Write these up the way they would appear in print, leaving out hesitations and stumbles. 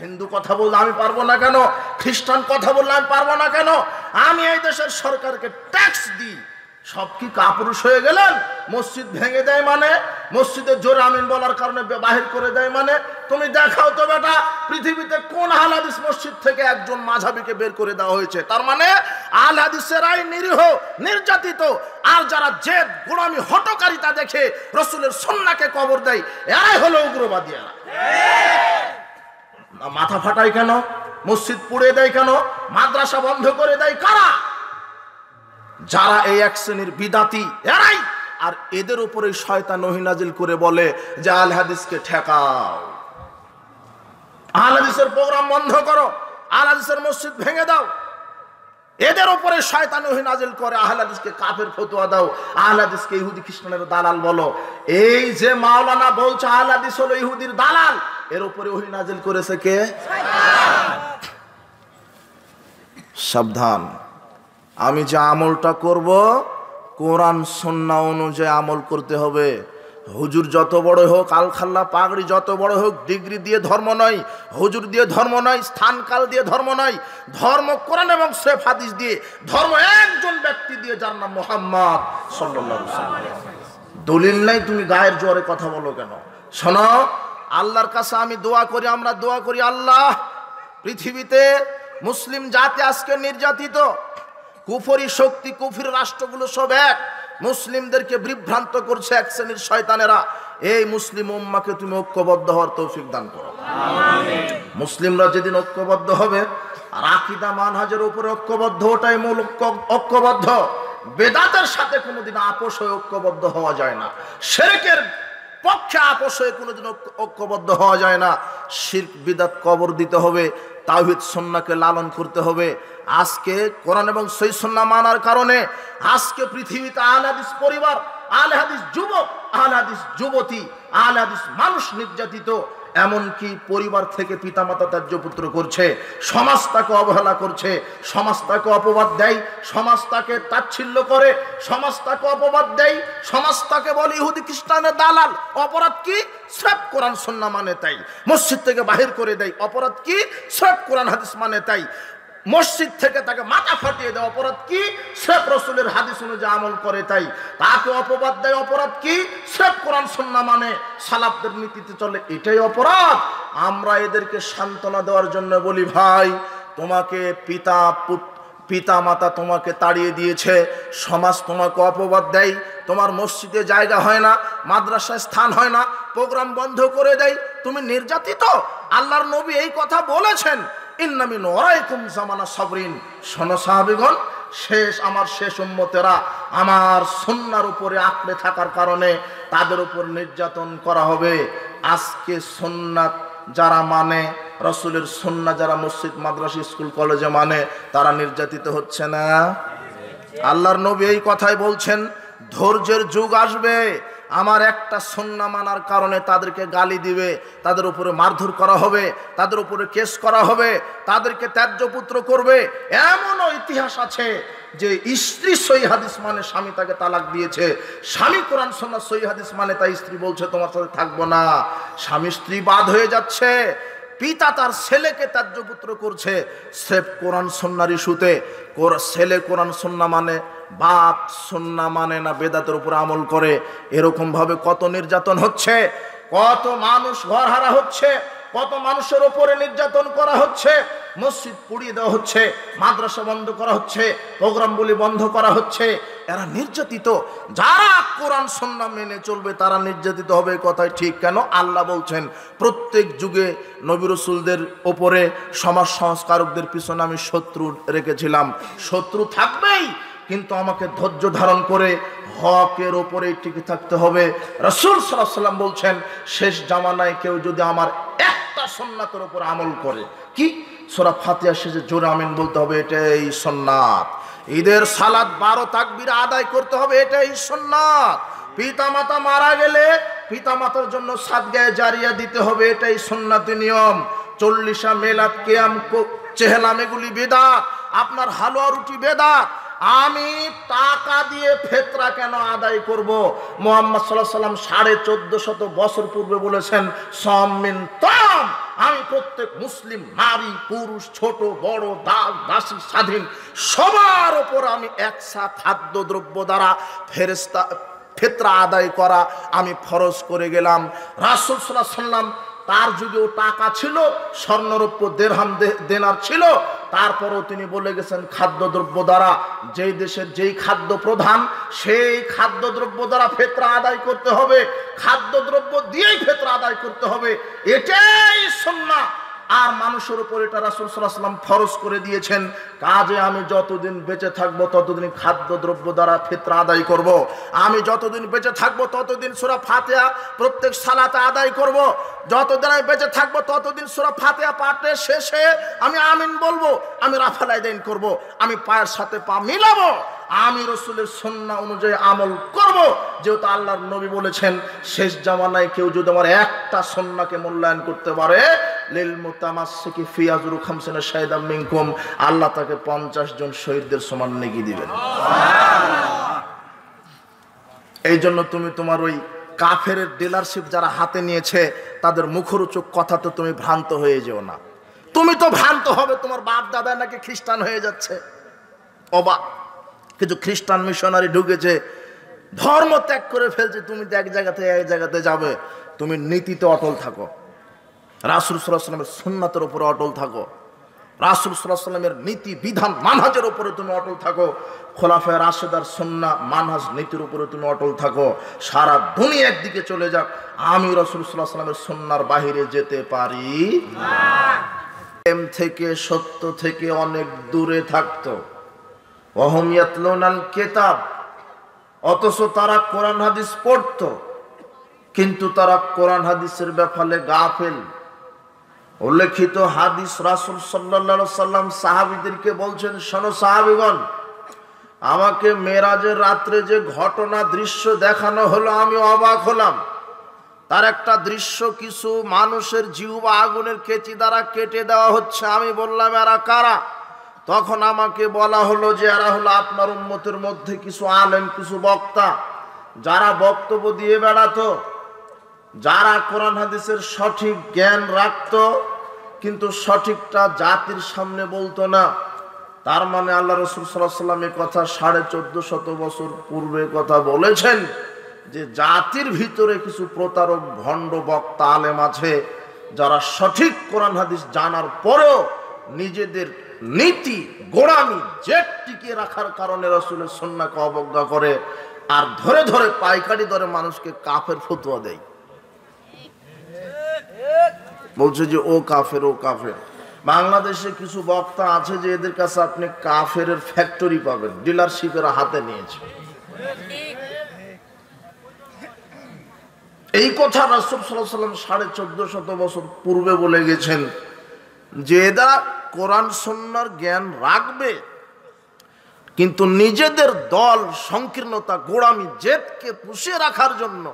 হিন্দু কথা বললে আমি পারবো না কেন? খ্রিস্টান কথা বললে আমি পারবো না কেন? আমি এই দেশের সরকারকে ট্যাক্স দিই। সব কি কাপুরুষ হয়ে গেলেন? মসজিদ ভেঙে দেয় মানে, মসজিদের জোরে আমিন বলার কারণে বাহির করে দেয় মানে? তুমি দেখাও তো বেটা, পৃথিবীতে কোন আহলে হাদিস মসজিদ থেকে একজন মাযহাবিকে বের করে দেওয়া হয়েছে? তার মানে আহলে হাদিসেরাই নিরীহ, নির্যাতিত। আর যারা জেদ, গোলামি, হটকারিতা দেখে রাসূলের সুন্নাহকে কবর দেয়, এরাই হলো উগ্রবাদীরা। মাথা ফাটায় কেন? মসজিদ পুড়ে দেয় কেন? মাদ্রাসা বন্ধ করে দেয় কারা? যারা এই এক শ্রেণীর বিদাতি, এরাই। আর এদের উপরে শয়তান ওহী নাজিল করে বলে যে আহলে হাদিসকে ঠেকাও, আহলে হাদিসের প্রোগ্রাম বন্ধ করো, আহলে হাদিসের মসজিদ ভেঙে দাও। এদের উপরে শয়তান ওহী নাজিল করে আহলে হাদিসকে কাফের ফতোয়া দাও, আহলে হাদিসকে ইহুদি খ্রিস্টানের দালাল বলো। এই যে মাওলানা বলছে আহলে হাদিস হলো ইহুদির দালাল, এর উপরে ওহী নাজিল করেছে কে? সাবধান, আমি যে আমলটা করব কোরআন সুন্নাহ অনুযায়ী আমল করতে হবে। হুজুর যত বড় হোক, আলখাল্লা পাগড়ি যত বড় হোক, ডিগ্রি দিয়ে ধর্ম নয়, হুজুর দিয়ে ধর্ম নয়, স্থান কাল দিয়ে ধর্ম নয়। ধর্ম কোরআন এবং সহিহ হাদিস দিয়ে, ধর্ম একজন ব্যক্তি দিয়ে, যার নাম মুহাম্মদ সাল্লাল্লাহু আলাইহি ওয়াসাল্লাম। দলিল নাই, তুমি গায়ের জোরে কথা বলো কেন? শোনো, আল্লাহর কাছে আমি দোয়া করি, আমরা দোয়া করি, আল্লাহ পৃথিবীতে মুসলিম জাতি আজকে নির্যাতিত, কুফরি শক্তি, কুফরি রাষ্ট্রগুলো সব এক, মুসলিমদেরকে বিভ্রান্ত করছে এক শ্রেণীর শয়তানেরা। এই মুসলিম উম্মাহকে তুমি ঐক্যবদ্ধ হওয়ার তৌফিক দান করো। মুসলিমরা যেদিন ঐক্যবদ্ধ হবে, আর আকীদা মানহাজের উপরে ঐক্যবদ্ধ, ওটাই মূল ঐক্যবদ্ধ। বেদাতের সাথে কোনোদিন আপোষ হয়ে ঐক্যবদ্ধ হওয়া যায় না, শিরকের পক্ষে আপোষ হয়ে কোনোদিন ঐক্যবদ্ধ হওয়া যায় না। শিরক বিদআত কবর দিতে হবে, তাওহীদ সুন্নাহকে লালন করতে হবে। আজকে কোরআন এবং সহিহ সুন্নাহ মানার কারণে আজকে পৃথিবীতে আহলে হাদিস পরিবার, আহলে হাদিস যুবক, আহলে হাদিস যুবতী, আহলে হাদিস মানুষ নির্যাতিত। এমনকি পরিবার থেকে পিতামাতা ত্যায্য পুত্র করছে, সমাজ তাকে অবহেলা করছে, সমাজ তাকে অপবাদ দেয়, সমাজ তাকে তাচ্ছিল্য করে, সমাজ তাকে অপবাদ দেয়, সমাজ তাকে বলে ইহুদি খ্রিস্টানের দালাল। অপরাধ কি? স্রেফ কোরআন সুন্নাহ মানে তাই। মসজিদ থেকে বাহির করে দেয়। অপরাধ কি? স্রেফ কোরআন হাদিস মানে তাই। মসজিদ থেকে তাকে মাথা ফাটিয়ে দেয়। অপরাধ কি? স্রেফ রাসূলের হাদিস অনুযায়ী আমল করে তাই। তাকে অপবাদ দেয়। অপরাধ কি? স্রেফ কোরআন সুন্নাহ মানে, সালাফদের নীতিতে চলে, এটাই অপরাধ। আমরা এদেরকে সান্ত্বনা দেওয়ার জন্য বলি, ভাই তোমাকে পিতা মাতা তোমাকে তাড়িয়ে দিয়েছে, সমাজ তোমাকে অপবাদ দেয়, তোমার মসজিদে জায়গা হয় না, মাদ্রাসায় স্থান হয় না, প্রোগ্রাম বন্ধ করে দেয়, তুমি নির্যাতিত। আল্লাহর নবী এই কথা বলেছেন, ইন্না মিন ওয়ারাইকুম জামানা সাবরিন। শোনো সাহাবীগণ, আমার শেষ উম্মতেরা আমার সুন্নাহর উপরে আঁকড়ে থাকার কারণে তাদের উপর নির্যাতন করা হবে। আজকে সুন্নাত যারা মানে, রাসূলের সুন্নাহ যারা মসজিদ, মাদ্রাসা, স্কুল, কলেজে মানে, তারা নির্যাতিত হচ্ছে না? আল্লাহর নবী এই কথাই বলছেন, ধৈর্যের যুগ আসবে, আমার একটা সুন্নাহ মানার কারণে তাদেরকে গালি দিবে, তাদের উপরে মারধর করা হবে, তাদের উপরে কেস করা হবে, তাদেরকে ত্যায্য পুত্র করবে। এমনও ইতিহাস আছে যে স্ত্রী সহিহ হাদিস মানে স্বামী তাকে তালাক দিয়েছে, স্বামী কোরআন সুন্নাহ সহিহ হাদিস মানে তাই স্ত্রী বলছে তোমার সাথে থাকবো না, স্বামী স্ত্রী বাদ হয়ে যাচ্ছে, পিতা তার ছেলেকে ত্যায্য পুত্র করছে স্রেফ কোরআন সুন্নাহর ইস্যুতে। ছেলে কোরআন সুন্নাহ মানে, বাপ সুন্নাহ মানে না, বেদাতের উপর আমল করে। এরকম ভাবে কত নির্যাতন হচ্ছে, কত মানুষ ঘরহারা হচ্ছে, কত মানুষের উপরে নির্যাতন করা হচ্ছে, মসজিদ পুড়িয়ে দেওয়া হচ্ছে, মাদ্রাসা বন্ধ করা হচ্ছে, প্রোগ্রামগুলি বন্ধ করা হচ্ছে। এরা নির্যাতিত। যারা কোরআন সুন্নাহ মেনে চলবে তারা নির্যাতিত হবে, কথাই ঠিক। কেন? আল্লাহ বলছেন, প্রত্যেক যুগে নবী রাসূলদের ওপরে, সমাজ সংস্কারকদের পিছনে আমি শত্রু রেখেছিলাম। শত্রু থাকবেই, কিন্তু আমাকে ধৈর্য ধারণ করে হকের ওপরে টিকে থাকতে হবে। রাসূল সাল্লাল্লাহু আলাইহি ওয়াসাল্লাম বলছেন, শেষ জামানায় কেউ যদি আমার একটা সুন্নাতের উপর আমল করে, কি? সূরা ফাতিহা শেষে জোরে আমিন বলতে হবে, এটাই সুন্নাত। ঈদের সালাত 12 তাকবীর আদায় করতে হবে, এটাই সুন্নাত। পিতামাতা মারা গেলে পিতামাতার জন্য সাদগায়ে জারিয়া দিতে হবে, এটাই সুন্নাতি নিয়ম। 40 মিলাদ, কিয়াম, চেহলাম এগুলি বেদাত। আপনার হালুয়া রুটি বেদাত। আমি টাকা দিয়ে ফিতরা কেন আদায় করব? মুহাম্মদ সাল্লাল্লাহু আলাইহি ওয়াসাল্লাম 1450 বছর পূর্বে বলেছেন সমিন তাম, আমি প্রত্যেক মুসলিম নারী পুরুষ ছোট বড় দাস দাসী স্বাধীন সবার উপর আমি একসা খাদ্যদ্রব্য দ্বারা ফিতরা আদায় করা আমি ফরজ করে গেলাম। রাসূল সাল্লাল্লাহু আলাইহি ওয়াসাল্লাম তার যুগেও টাকা ছিল, স্বর্ণরৌপ্য দিরহাম দেনার ছিল, তারপরও তিনি বলে গেছেন খাদ্যদ্রব্য দ্বারা, যেই দেশের যেই খাদ্য প্রধান সেই খাদ্যদ্রব্য দ্বারা ফিতরা আদায় করতে হবে, খাদ্যদ্রব্য দিয়েই ফিতরা আদায় করতে হবে, এটাই সুন্নাহ। আর মানুষের উপর এটা রাসূল সাল্লাল্লাহু আলাইহি ওয়াসাল্লাম ফরজ করে দিয়েছেন। কাজে আমি যতদিন বেঁচে থাকবো ততদিন খাদ্যদ্রব্য দ্বারা ফিতরা আদায় করব। আমি যতদিন বেঁচে থাকবো ততদিন সূরা ফাতিহা প্রত্যেক সালাতে আদায় করব। যতদিন আমি বেঁচে থাকবো ততদিন সূরা ফাতিহা পাঠের শেষে আমি আমিন বলবো, আমি রাফাল আদায় করব, আমি পায়ের সাথে পা মিলাবো, আমি রাসূলের সুন্নাহ অনুযায়ী আমল করব। যেহেতু আল্লাহর নবী বলেছেন শেষ জামানায় কেউ যদি আমার একটা সুন্নাহকে মূল্যায়ন করতে পারে লিল মুতামাসসিকি ফি আজরু 50 শাহিদাম মিনকুম, আল্লাহ তাকে 50 জন শহীদদের সমান নেকি দিবেন। এই জন্য তুমি তোমার ওই কাফেরের ডিলারশিপ যারা হাতে নিয়েছে তাদের মুখরোচক কথাতে তুমি ভ্রান্ত হয়ে যেও না। তুমি তো ভ্রান্ত হবে তোমার বাপ দাদা নাকি খ্রিস্টান হয়ে যাচ্ছে, অবাক। কিছু খ্রিস্টান মিশনারি ঢুকেছে, ধর্ম ত্যাগ করে ফেলছে, তুমি তো এক জায়গা থেকে এক জায়গাতে যাবে। তুমি নীতিতে অটল থাকো, রাসূল সাল্লাল্লাহু আলাইহি ওয়াসাল্লামের সুন্নাতের উপরে অটল থাকো, রাসূল সাল্লাল্লাহু আলাইহি ওয়াসাল্লামের নীতি বিধান মানহাজের উপরে তুমি অটল থাকো, খোলাফায়ে রাশেদার সুন্নাহ মানহাজ নীতির উপরে তুমি অটল থাকো। সারা দুনিয়া একদিকে চলে যাক, আমি রাসূল সাল্লাল্লাহু আলাইহি ওয়াসাল্লামের সুন্নাহর বাইরে যেতে পারি না। এম থেকে সত্য থেকে অনেক দূরে থাকতো। ওয়াহুম ইয়াতলুনাল কিতাব, অথচ তারা কোরআন হাদিস পড়তো কিন্তু তারা কোরআন হাদিসের ব্যাপারে গাফেল। উল্লেখিত হাদিস রাসূল সাল্লাল্লাহু আলাইহি ওয়াসাল্লাম সাহাবীদেরকে বলছেন, শোনো সাহাবীগণ, আমাকে মেরাজের রাত্রে যে ঘটনা দৃশ্য দেখানো হলো আমি অবাক হলাম। তার একটা দৃশ্য, কিছু মানুষের জিহ্বা আগুনের কেচি দ্বারা কেটে দেওয়া হচ্ছে। আমি বললাম এরা কারা? তখন আমাকে বলা হলো যে এরা হলো আপনার উম্মতের মধ্যে কিছু আলেম, কিছু বক্তা, যারা বক্তব্য দিয়ে বেড়াতো, যারা কোরআন হাদিসের সঠিক জ্ঞান রাখতো কিন্তু সঠিকটা জাতির সামনে বলতো না। তার মানে আল্লাহ রাসূল সাল্লাল্লাহু আলাইহি ওয়াসাল্লাম এই কথা 1450 বছর পূর্বে কথা বলেছেন যে জাতির ভিতরে কিছু প্রতারক ভণ্ড বক্তা আলেম আছে যারা সঠিক কোরআন হাদিস জানার পরেও নিজেদের নীতি গোড়ামি জেদ টিকিয়ে রাখার কারণে রাসূলের সুন্নাহকে অবজ্ঞা করে আর ধরে ধরে পাইকারি দরে মানুষকে কাফের ফতোয়া দেয়। বলছে যে ও কাফের, ও কাফের। বাংলাদেশে কিছু বক্তা আছে যে এদের কাছে আপনি কাফের ফ্যাক্টরি পাবেন, ডিলারশিপের হাতে নিয়েছে। এই কথা রাসূল সাল্লাল্লাহু আলাইহি ওয়াসাল্লাম 1450 বছর পূর্বে বলে গেছেন যে এরা কোরআন সুন্নাহর জ্ঞান রাখবে কিন্তু নিজেদের দল সংকীর্ণতা গোড়ামি জেদকে পুষিয়ে রাখার জন্য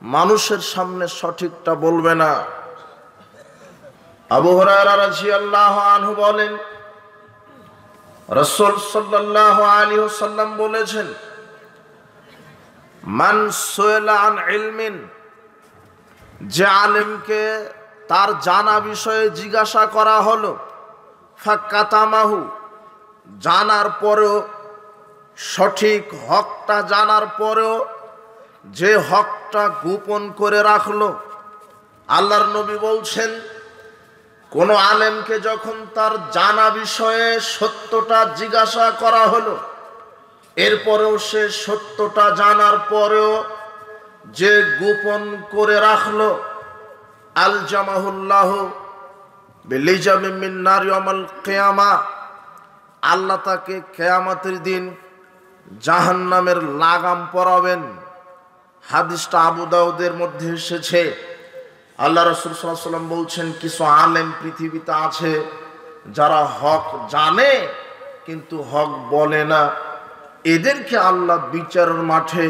মানুষের সামনে সঠিকটা বলবে না। আবু হুরায়রা রাদিয়াল্লাহু আনহু বলেন, রাসূল সাল্লাল্লাহু আলাইহি ওয়াসাল্লাম বলেছেন, মান সুইলা আন ইলমিন, যে আলেমকে তার জানা বিষয়ে জিজ্ঞাসা করা হলো, ফাকাতামাহু, জানার পরেও সঠিক হকটা জানার পরেও যে হকটা গোপন করে রাখলো। আল্লাহর নবী বলছেন কোন আলেমকে যখন তার জানা বিষয়ে সত্যটা জিজ্ঞাসা করা হলো, এরপরেও সে সত্যটা জানার পরেও যে গোপন করে রাখলো, আলজামাহুল্লাহু বিলিজামিন মিন নারি ইয়াউমাল কিয়ামা, আল্লাহ তাকে কিয়ামতের দিন জাহান্নামের লাগাম পরাবেন। হাদিসটা আবু দাউদের মধ্যে এসেছে। আল্লাহ রাসূল সাল্লাল্লাহু আলাইহি ওয়াসাল্লাম বলছেন কিছু আলেম পৃথিবীতে আছে যারা হক জানে কিন্তু হক বলে না, এদেরকে আল্লাহ বিচারের মাঠে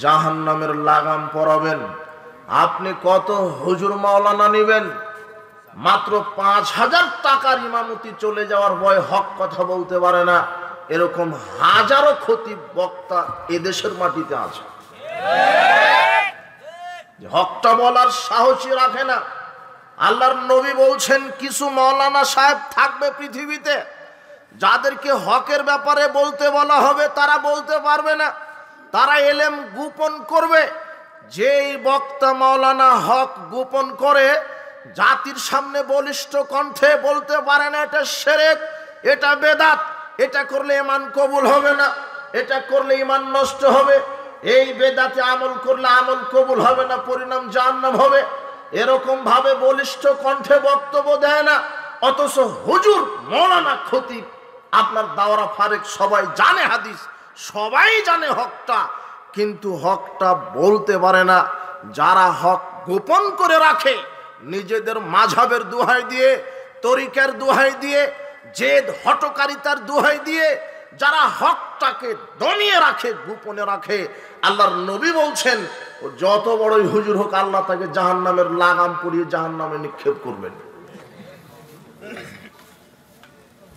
জাহান্নামের লাগাম পরাবেন। আপনি কত হুজুর মাওলানা নেবেন, মাত্র 5000 টাকার ইমামতি চলে যাওয়ার ভয় হক কথা বলতে পারে না। এরকম হাজারো খতিব বক্তা এদেশের মাটিতে আছে, হকটা বলার সাহসী রাখে না। আল্লাহর নবী বলছেন কিছু মাওলানা সাহেব থাকবে পৃথিবীতে, যাদেরকে হকের ব্যাপারে বলতে বলা হবে তারা বলতে পারবে না, তারা এলেম গোপন করবে। যেই বক্তা মাওলানা হক গোপন করে জাতির সামনে বলিষ্ঠ কণ্ঠে বলতে পারে না এটা শিরক, এটা বেদাত, এটা করলে ঈমান কবুল হবে না, এটা করলে ঈমান নষ্ট হবে, এই বেদাতে আমল করলে আমল কবুল হবে না, পরিণাম জাহান্নাম হবে, এরকম ভাবে বলিষ্ঠ কণ্ঠে বক্তব্য দেয় না। অথচ হুজুর, মাওলানা, খতিব, আপনার দাওরা ফারেক সবাই জানে হাদিস, সবাই জানে হকটা, কিন্তু হকটা বলতে পারে না। যারা হক গোপন করে রাখে নিজেদের মাযহাবের দোহাই দিয়ে, তরিকার দোহাই দিয়ে, জেদ হটকারিতার দোহাই দিয়ে যারা হকটাকে দমিয়ে রাখে, গোপনে রাখে, আল্লাহর নবী বলছেন ও যত বড়ই হুজুর হোক আল্লাহ তাকে জাহান্নামের লাগাম পরিয়ে জাহান্নামে নিক্ষেপ করবেন।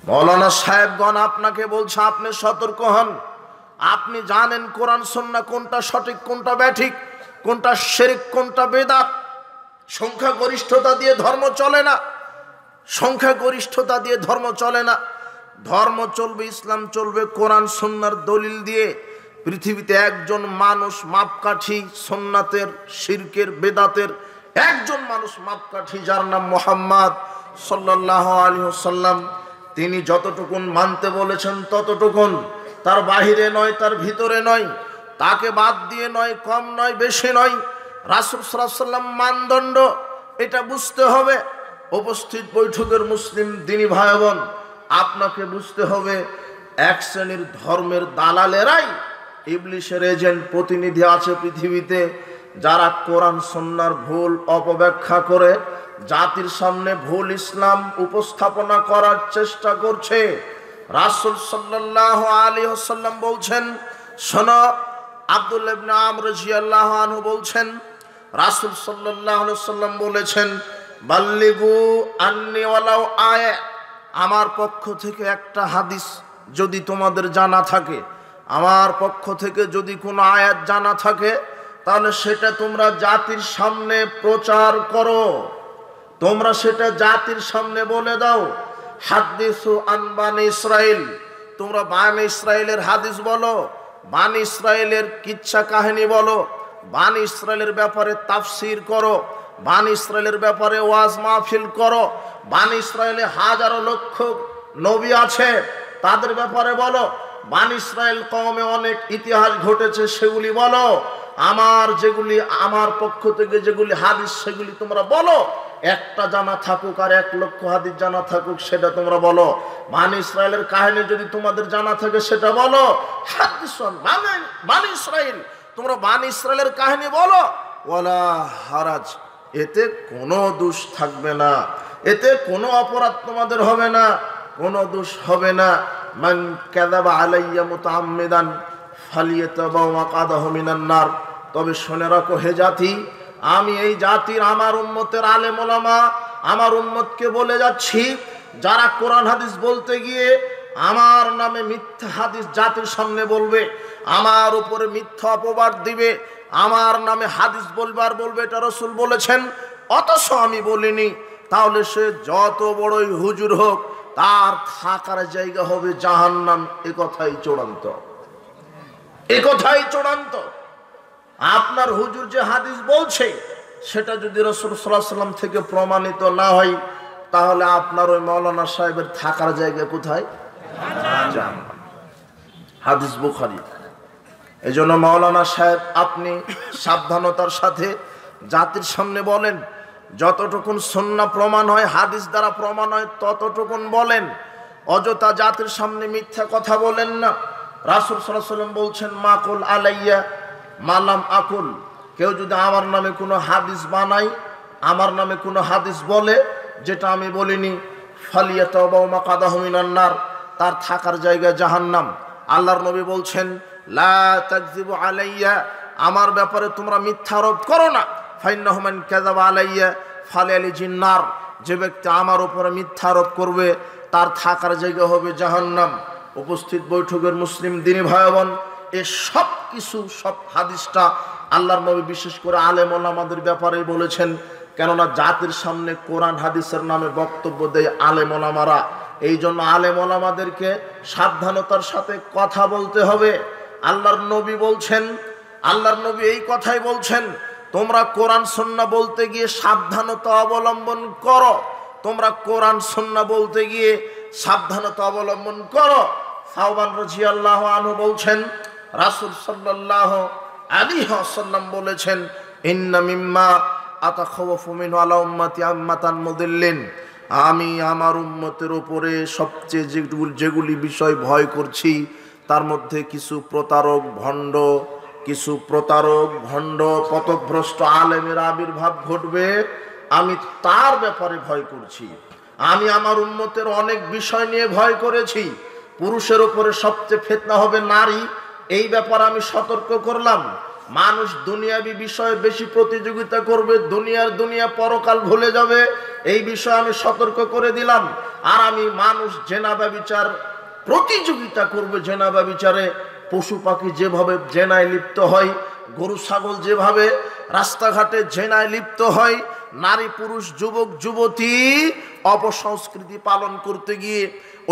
মাওলানা সাহেবগণ আপনাকে বলছে আপনি সতর্ক হন। আপনি জানেন কোরআন সুন্নাহ কোনটা সঠিক, কোনটা ব্যাঠিক, কোনটা শিরক, কোনটা বেদাত। সংখ্যাগরিষ্ঠতা দিয়ে ধর্ম চলে না, সংখ্যাগরিষ্ঠতা দিয়ে ধর্ম চলে না। ধর্ম চলবে, ইসলাম চলবে কোরআন সুন্নাহর দলিল দিয়ে। পৃথিবীতে একজন মানুষ মাপকাঠি সুন্নাতের, শিরকের, বেদাতের, একজন মানুষ মাপকাঠি, যার নাম মুহাম্মদ সাল্লাল্লাহু আলাইহি ওয়াসাল্লাম। তিনি যতটুকুন মানতে বলেছেন ততটুকুন, তার বাহিরে নয়, তার ভিতরে নয়, তাকে বাদ দিয়ে নয়, কম নয়, বেশি নয়। রাসূল সাল্লাল্লাহু আলাইহি ওয়াসাল্লাম মানদণ্ড, এটা বুঝতে হবে। উপস্থিত বৈঠকের মুসলিম দিনী ভাই বোন, আপনাকে বুঝতে হবে এক শ্রেণীর ধর্মের দালালেরাই ইবলিশের এজেন্ট, প্রতিনিধি আছে পৃথিবীতে, যারা কোরআন সুন্নাহর ভুল অপব্যাখ্যা করে জাতির সামনে ভুল ইসলাম উপস্থাপনা করার চেষ্টা করছে। রাসূল সাল্লাল্লাহু আলাইহি ওয়াসাল্লাম বলছেন, শোনো, আব্দুল্লাহ ইবনে আমর রাদিয়াল্লাহু আনহু বলছেন, রাসূল সাল্লাল্লাহু আলাইহি ওয়াসাল্লাম বলেছেন, বাল্লিগু আন্নি ওয়ালাউ আয়া, আমার পক্ষ থেকে একটা হাদিস যদি তোমাদের জানা থাকে, আমার পক্ষ থেকে যদি কোনো আয়াত জানা থাকে, তাহলে সেটা তোমরা জাতির সামনে প্রচার করো, তোমরা সেটা জাতির সামনে বলে দাও। হাদিসু আন বানি ইসরাইল, তোমরা বানি ইসরাইলের হাদিস বলো, বানি ইসরাইলের কিচ্ছা কাহিনী বলো, বানি ইসরাইলের ব্যাপারে তাফসীর করো, বানি ইসরাইলের ব্যাপারে ওয়াজ মাহফিল করো, বানি ইসরাইলে হাজারো লক্ষ নবী আছে তাদের ব্যাপারে বলো, বানি ইসরাইল কওমে অনেক ইতিহাস ঘটেছে সেগুলি বলো, আমার যেগুলি আমার পক্ষ থেকে যেগুলি হাদিস সেগুলি তোমরা বলো। একটা জানা থাকুক আর 1 লক্ষ হাদিস জানা থাকুক সেটা তোমরা বলো। বানি ইসরাইলের কাহিনী যদি তোমাদের জানা থাকে সেটা বলো। হাদিসুন বানি ইসরাইল, তোমরা বানি ইসরাইলের কাহিনী বলো। ওয়ালা হারাজ, এতে কোনো দোষ থাকবে না, এতে কোনো অপরাধ তোমাদের হবে না, কোনো দোষ হবে না। মান কাযাবা আলাইয়া মুতাআম্মিদান ফালিয়াতাবাওয়া মাকআদাহু মিনান নার। তবে শুনে রাখো হে জাতি, আমি এই জাতির, আমার উম্মতের আলেম ওলামা, আমার উম্মতকে বলে যাচ্ছি, যারা কোরআন হাদিস বলতে গিয়ে আমার নামে মিথ্যা হাদিস জাতির সামনে বলবে, আমার উপরে মিথ্যা অপবাদ দিবে, আমার নামে হাদিস বলবার বলবে এটা রাসূল বলেছেন অথচ আমি বলিনি, তাহলে সে যত বড়ই হুজুর হোক তার থাকার জায়গা হবে জাহান্নাম। এ কথাই চূড়ান্ত, এ কথাই চূড়ান্ত। আপনার হুজুর যে হাদিস বলছে সেটা যদি রাসূল সাল্লাল্লাহু আলাইহি ওয়াসাল্লাম থেকে প্রমাণিত না হয়, তাহলে আপনার ওই মাওলানা সাহেবের থাকার জায়গা কোথায়? জাহান্নাম। হাদিস বুখারী। এজন্য মাওলানা সাহেব আপনি সাবধানতার সাথে জাতির সামনে বলেন, যতটুকুন সুন্নাহ প্রমাণ হয়, হাদিস দ্বারা প্রমাণ হয় ততটুকুন বলেন, অযথা জাতির সামনে মিথ্যা কথা বলেন না। রাসূল সাল্লাল্লাহু আলাইহি ওয়াসাল্লাম বলছেন, মাকুল আলাইয়া মালাম আকুল, কেউ যদি আমার নামে কোনো হাদিস বানায়, আমার নামে কোনো হাদিস বলে যেটা আমি বলিনি, ফালিয়াতাবাওয়া মাকআদাহু মিনান নার, তার থাকার জায়গা জাহান্নাম। আল্লাহর নবী বলছেন, লা তাকযিবু আলাইয়া, আমার ব্যাপারে তোমরা মিথ্যা আরোপ করো না। ফাইন্নাহু মান কাযাবা আলাইয়া ফালিয়ালিজিন নার, যে ব্যক্তি আমার উপরে মিথ্যা আরোপ করবে তার থাকার জায়গা হবে জাহান্নাম। উপস্থিত বৈঠকের মুসলিম দিনী ভাই বোন, এ সব কিছু, সব হাদিসটা আল্লাহর নবী বিশেষ করে আলেম ওলামাদের ব্যাপারে বলেছেন। কেননা জাতির সামনে কোরআন হাদিসের নামে বক্তব্য দেয় আলেম ওলামারা। এই জন্য আলেম ওলামাদেরকে সাবধানতার সাথে কথা বলতে হবে। আল্লাহর নবী বলছেন, আল্লাহর নবী এই কথাই বলছেন, তোমরা কোরআন সুন্নাহ বলতে গিয়ে সাবধানতা অবলম্বন করো, তোমরা কোরআন সুন্নাহ বলতে গিয়ে সাবধানতা অবলম্বন করো। সাওবান রাদিয়াল্লাহু আনহু বলছেন, রাসূল সাল্লাল্লাহু আলাইহি ওয়াসাল্লাম বলেছেন, ইন্না মিম্মা আতাখাওয়াফু মিনহু আলা উম্মতি আম্মাতান মুদিল্লিন, আমি আমার উম্মতের উপরে সবচেয়ে যেগুলি বিষয় ভয় করছি, তার মধ্যে কিছু প্রতারক ভণ্ড পথভ্রষ্ট আলেমের আবির্ভাব ঘটবে, আমি তার ব্যাপারে ভয় করছি। আমি আমার উম্মতের অনেক বিষয় নিয়ে ভয় করেছি। পুরুষের উপরে সবচেয়ে ফিতনা হবে নারী, এই ব্যাপারে আমি সতর্ক করলাম। মানুষ দুনিয়াবি বিষয়ে বেশি প্রতিযোগিতা করবে, দুনিয়া পরকাল ভুলে যাবে, এই বিষয়ে আমি সতর্ক করে দিলাম। আর আমি মানুষ জেনা ব্যভিচার প্রতিযোগিতা করবে, জেনা ব্যভিচারে পশু পাখি যেভাবে জেনায় লিপ্ত হয়, গরু ছাগল যেভাবে রাস্তাঘাটে জেনায় লিপ্ত হয়, নারী পুরুষ যুবক যুবতী অপসংস্কৃতি পালন করতে গিয়ে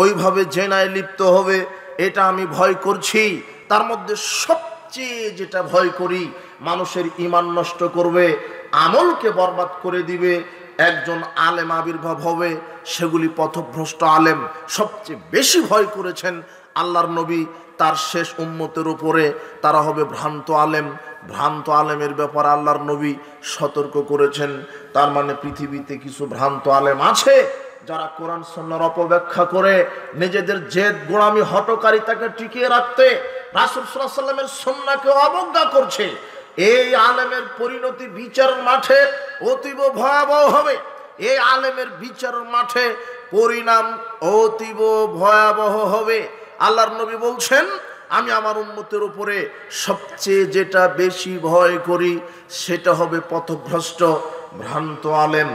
ওইভাবে জেনায় লিপ্ত হবে, এটা আমি ভয় করছি। তার মধ্যে সবচেয়ে যেটা ভয় করি, মানুষের ঈমান নষ্ট করবে, আমলকে বরবাদ করে দিবে, একজন আলেম আবির্ভাব হবে, সেগুলি পথভ্রষ্ট আলেম। সবচেয়ে বেশি ভয় করেছেন আল্লাহর নবী তার শেষ উম্মতের উপরে, তারা হবে ভ্রান্ত আলেম। ভ্রান্ত আলেমের ব্যাপারে আল্লাহর নবী সতর্ক করেছেন। তার মানে পৃথিবীতে কিছু ভ্রান্ত আলেম আছে যারা কোরআন সুন্নাহর অপব্যাখ্যা করে নিজেদের জেদ গোলামি হটকারিতাকে টিকিয়ে রাখতে রাসূল সাল্লাল্লাহু আলাইহি ওয়াসাল্লামের সুন্নাহকে অবজ্ঞা করছে। এই আলেমের পরিণতি বিচার মাঠে অতীব ভয়াবহ হবে। এই আলেমের বিচার মাঠে পরিণাম অতীব ভয়াবহ হবে। আল্লাহর নবী বলছেন, আমি আমার উম্মতের উপরে সবচেয়ে যেটা বেশি ভয় করি সেটা হবে পথভ্রষ্ট ভ্রান্ত আলেম।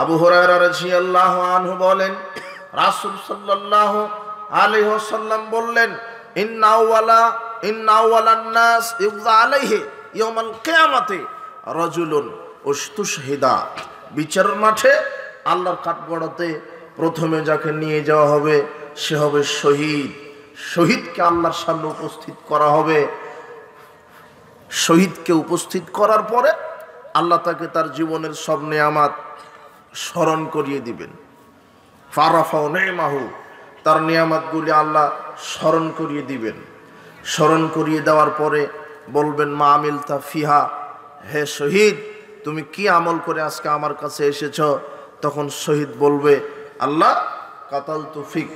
আবু হুরায়রা রাদিয়াল্লাহু আনহু বলেন, রাসূল সাল্লাল্লাহু আলাইহি ওয়াসাল্লাম বললেন, ইন্না আওয়ালান নাস ইউযা আলাইহি ইয়াউমাল কিয়ামাতি রাজুলুন উস্তুশহিদা। বিচার মাঠে আল্লাহর কাঠগড়াতে প্রথমে যাকে নিয়ে যাওয়া হবে সে হবে শহীদ। শহীদকে আল্লাহর সামনে উপস্থিত করা হবে। শহীদকে উপস্থিত করার পরে আল্লাহ তাকে তার জীবনের সব নেয়ামাত স্মরণ করিয়ে দিবেন। ফারাফাউ নিমাহু, তার নিয়ামতগুলি আল্লাহ স্মরণ করিয়ে দিবেন। স্মরণ করিয়ে দেওয়ার পরে বলবেন, মা আমিলতা ফিহা, হে শহীদ তুমি কি আমল করে আজকে আমার কাছে এসেছ? তখন শহীদ বলবে, আল্লাহ কাতালতু ফিক,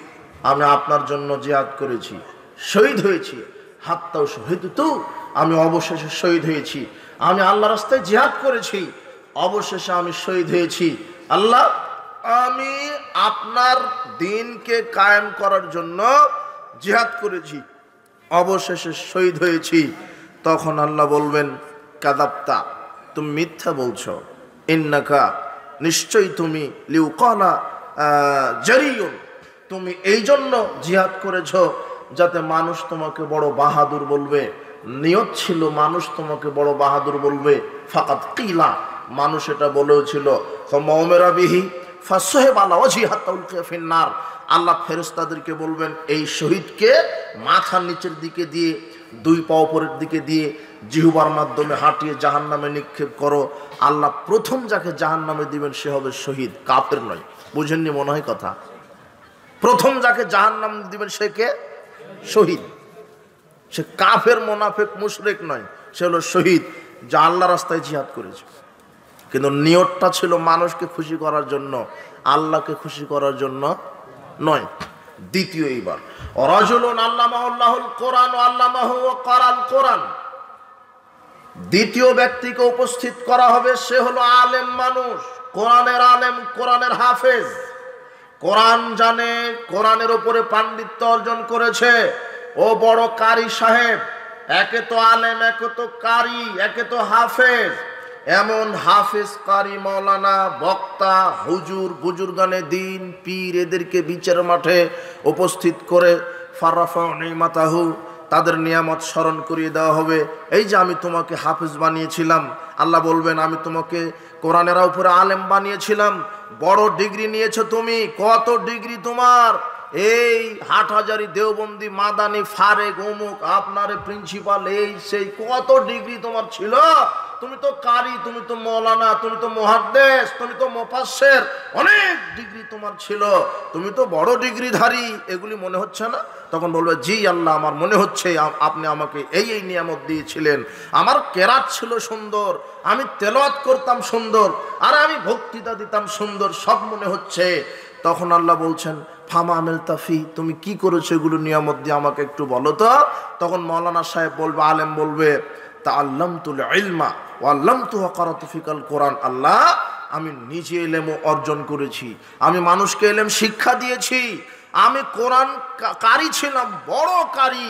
আমি আপনার জন্য জিহাদ করেছি, শহীদ হয়েছি। হাত্তাও শহীদতু, আমি অবশেষে শহীদ হয়েছি। আমি আল্লাহর রাস্তায় জিহাদ করেছি, অবশেষে আমি শহীদ হয়েছি। আল্লাহ, আমি আপনার দ্বীনকে কায়েম করার জন্য জিহাদ করেছি, অবশেষে শহীদ হয়েছি। তখন আল্লাহ বলবেন, কাযাবতা, তুমি মিথ্যা বলছো। ইন্নাকা, নিশ্চয়ই তুমি, লিউকালা জারিয়ুন, তুমি এই জন্য জিহাদ করেছ যাতে মানুষ তোমাকে বড় বাহাদুর বলবে। নিয়ত ছিল মানুষ তোমাকে বড় বাহাদুর বলবে। ফাকাত কিলা, মানুষ এটা বলেছিল। ফামাউমিরা বিহি ফাসহাবা লা ওয়াজহাতা উলকিয়া ফিন্নার, আল্লাহ ফেরেশতাদেরকে বলবেন, এই শহীদকে মাথার নিচের দিকে দিয়ে, দুই পা উপরের দিকে দিয়ে জিহ্বার মাধ্যমে হাঁটিয়ে জাহান্নামে নিক্ষেপ করো। আল্লাহ প্রথম যাকে জাহান্নামে দিবেন সে হবে শহীদ, কাফের নয়। বুঝেননি মনে হয় কথা? প্রথম যাকে জাহান্নাম দিবেন সে কে? শহীদ। সে কাফের, মুনাফিক, মুশরিক নয়, সে হলো শহীদ, যা আল্লাহ রাস্তায় জিহাদ করেছে। কিন্তু নিয়তটা ছিল মানুষকে খুশি করার জন্য, আল্লাহকে খুশি করার জন্য নয়। দ্বিতীয়, এইবার রাজুলুন আল্লামাহুল্লাহুল কোরআন ওয়া আল্লামাহু ওয়া ক্বারাল কোরআন, দ্বিতীয় ব্যক্তিকে উপস্থিত করা হবে, সে হলো আলেম মানুষ, কোরআনের আলেম, কোরআনের হাফেজ, কোরআন জানে, কোরআনের উপরে পাণ্ডিত্য অর্জন করেছে। ও বড় কারি সাহেব, একে তো আলেম, একে তো কারি, একে তো হাফেজ। এমন হাফেজ, কারি, মাওলানা, বক্তা, হুজুর, বুজুর্গানে দিন, পীর, এদেরকে বিচার মাঠে উপস্থিত করে ফারাফাউ নিমাতাহু, তাদের নিয়ামত স্মরণ করিয়ে দেওয়া হবে। এই যে আমি তোমাকে হাফেজ বানিয়েছিলাম, আল্লাহ বলবেন আমি তোমাকে কোরআনের উপরে আলেম বানিয়েছিলাম, বড় ডিগ্রি নিয়েছো তুমি। কত ডিগ্রি তোমার? এই হাটহাজারি, দেওবন্দি, মাদানি, ফারেক, অমুক, আপনার প্রিন্সিপাল, এই সেই কত ডিগ্রি তোমার ছিল। তুমি তো কারি, তুমি তো মৌলানা, তুমি তো মুহাদ্দিস, তুমি তো মুফাসসির, অনেক ডিগ্রি তোমার ছিল, তুমি তো বড় ডিগ্রিধারী। এগুলি মনে হচ্ছে না? তখন বলবে জি আল্লাহ, আমার মনে হচ্ছে আপনি আমাকে এই এই নিয়ামত দিয়েছিলেন। আমার কেরাত ছিল সুন্দর, আমি তেলাওয়াত করতাম সুন্দর, আর আমি বক্তৃতা দিতাম সুন্দর, সব মনে হচ্ছে। তখন আল্লাহ বলছেন ফামা আমেল তাফি, তুমি কি করেছো এগুলো নিয়ামত দিয়ে আমাকে একটু বলো তো। তখন মৌলানা সাহেব বলবে, আলেম বলবে তাআল্লামতুল ইলমা ওয়া আল্লামতু ওয়া কারাতু ফিকাল কোরআন। আল্লাহ, আমি নিজে ইলম অর্জন করেছি, আমি মানুষকে ইলম শিক্ষা দিয়েছি, আমি কোরআন কারি ছিলাম, বড় কারি।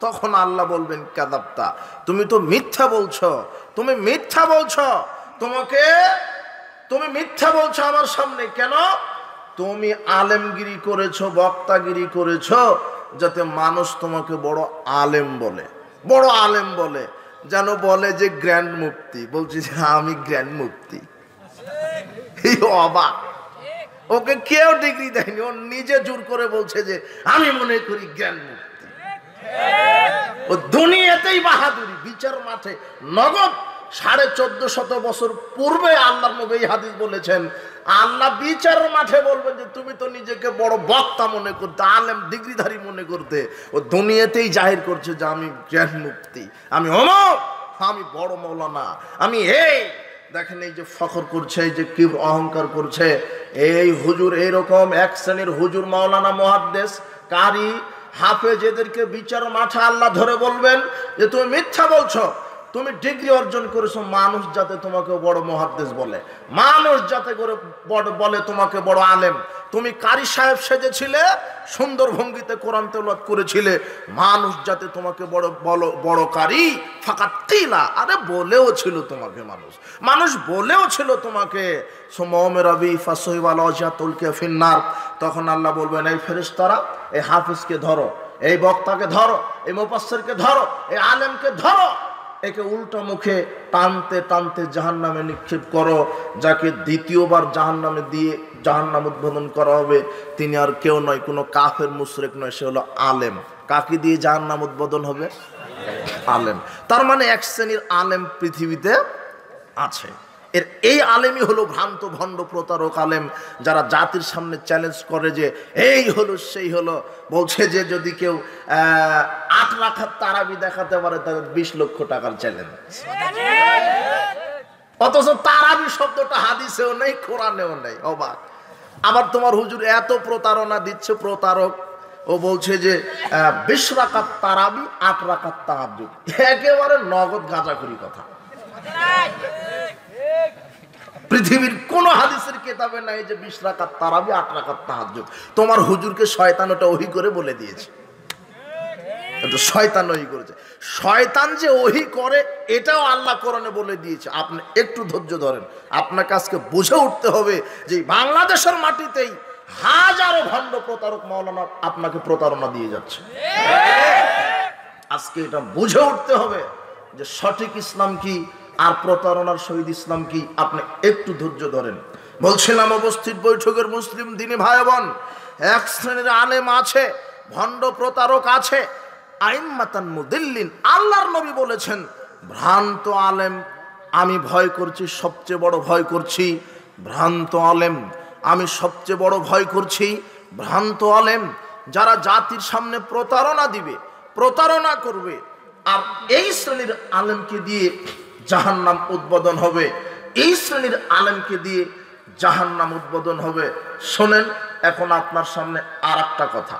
তখন আল্লাহ বলবেন কাযাবতা, তুমি তো মিথ্যা বলছো, তুমি মিথ্যা বলছো, তুমি মিথ্যা বলছো আমার সামনে। কেন? তুমি আলেমগিরি করেছো, বক্তাগিরি করেছো, যাতে মানুষ তোমাকে বড় আলেম বলে, বড় আলেম বলে, যেন বলে যে গ্র্যান্ড মুফতি। বলছি যে আমি গ্র্যান্ড মুফতি। অবাক, ওকে কেউ ডিগ্রি দেয়নি, ও নিজে জোর করে বলছে যে আমি মনে করি গ্র্যান্ড মুফতি। ও দুনিয়াতেই বাহাদুরি, বিচার মাঠে নগদ। 1450 বছর পূর্বে আল্লাহর নবী এই হাদিস বলেছেন, আল্লাহ বিচার মাঠে বলবেন যে তুমি তো নিজেকে বড় বক্তা মনে করতে, আলেম ডিগ্রিধারী মনে করতে, ও দুনিয়াতেই জাহির করছে যে আমি গ্র্যান্ড মুফতি, আমি অমর, আমি বড় মৌলানা, আমি এই। দেখেন এই যে ফখর করছে, এই যে কিবর, অহংকার করছে, এই হুজুর, এইরকম এক শ্রেণীর হুজুর, মাওলানা, মুহাদ্দিস, কারি, হাফেজ, এদেরকে বিচার মাঠে আল্লাহ ধরে বলবেন যে তুমি মিথ্যা বলছো, তুমি ডিগ্রি অর্জন করেছো মানুষ যাতে তোমাকে বড় মুহাদ্দিস বলে, মানুষ যাতে করে বলে তোমাকে বড় আলেম। তুমি কারি সাহেব সেজেছিলে, সুন্দর ভঙ্গিতে কোরআন তেলাওয়াত করেছিলে, মানুষ যাতে তোমাকে বড় কারি। ফাকাত কিলা, আরে বলেও ছিল তোমাকে মানুষ বলেও ছিল তোমাকে সুমমের রবি ফাসহিবাল ওয়াজাতুলকে ফিন্নার। তখন আল্লাহ বলবেন এই ফেরেশতারা, এই হাফেজকে ধরো, এই বক্তাকে ধরো, এই মুফাসসিরকে ধরো, এই আলেমকে ধরো, একে উল্টো মুখে টানতে টানতে জাহান্নামে নিক্ষেপ করো। যাকে দ্বিতীয়বার জাহান্নামে দিয়ে জাহান্নাম উদ্বোধন করা হবে, তিনি আর কেউ নয়, কোনো কাফের মুশরিক নয়, সে হলো আলেম। কাকে দিয়ে জাহান্নাম উদ্বোধন হবে? আলেম। তার মানে এক শ্রেণীর আলেম পৃথিবীতে আছে। এই আলেমই হলো ভ্রান্ত, ভণ্ড, প্রতারক আলেম, যারা জাতির সামনে চ্যালেঞ্জ করে যে এই হলো সেই হলো। বলছে যে যদি কেউ 8 রাকাত তারাবি দেখাতে পারে তাহলে 20 লক্ষ টাকার চ্যালেঞ্জ। অথচ তারাবি শব্দটা হাদিসেও নেই, কোরআনেও নেই। অবাক। আবার তোমার হুজুর এত প্রতারণা দিচ্ছে, প্রতারক। ও বলছে যে 20 রাকাত তারাবি, 8 রাকাত তাহাজ্জুদ, একেবারে নগদ গাঁজাখুরি কথা। পৃথিবীর কোন হাদিসের কিতাবে নাই যে 20 রাকাত তারাবি, 8 রাকাত তাহাজ্জুদ। তোমার হুজুরকে শয়তান ওটা ওহী করে বলে দিয়েছে। এটা শয়তান ওহী করেছে। শয়তান যে ওহী করে এটাও আল্লাহ কোরআনে বলে দিয়েছে। আপনি একটু ধৈর্য ধরেন, আপনাকে আজকে বুঝে উঠতে হবে যে বাংলাদেশের মাটিতেই হাজারো ভণ্ড প্রতারক মাওলানা আপনাকে প্রতারণা দিয়ে যাচ্ছে। আজকে এটা বুঝে উঠতে হবে যে সঠিক ইসলাম কি আর প্রতারণার শহীদ ইসলাম কি। আপনি একটু ধৈর্য ধরেন। বলছিলাম উপস্থিত বৈঠকের মুসলিম দিনী ভাই বোন, এক শ্রেণীর আলেম আছে, ভণ্ড প্রতারক আছে, আইম্মাতান মুদিল্লিন। আল্লাহর নবী বলেছেন ভ্রান্ত আলেম আমি ভয় করছি, সবচেয়ে বড় ভয় করছি ভ্রান্ত আলেম। আমি সবচেয়ে বড় ভয় করছি ভ্রান্ত আলেম, যারা জাতির সামনে প্রতারণা দিবে, প্রতারণা করবে, আর এই শ্রেণীর আলেমকে দিয়ে জাহান্নাম উদ্বোধন হবে। এই শ্রেণীর আলেমকে দিয়ে জাহান্নাম উদ্বোধন হবে। শোনেন এখন আপনার সামনে আর একটা কথা।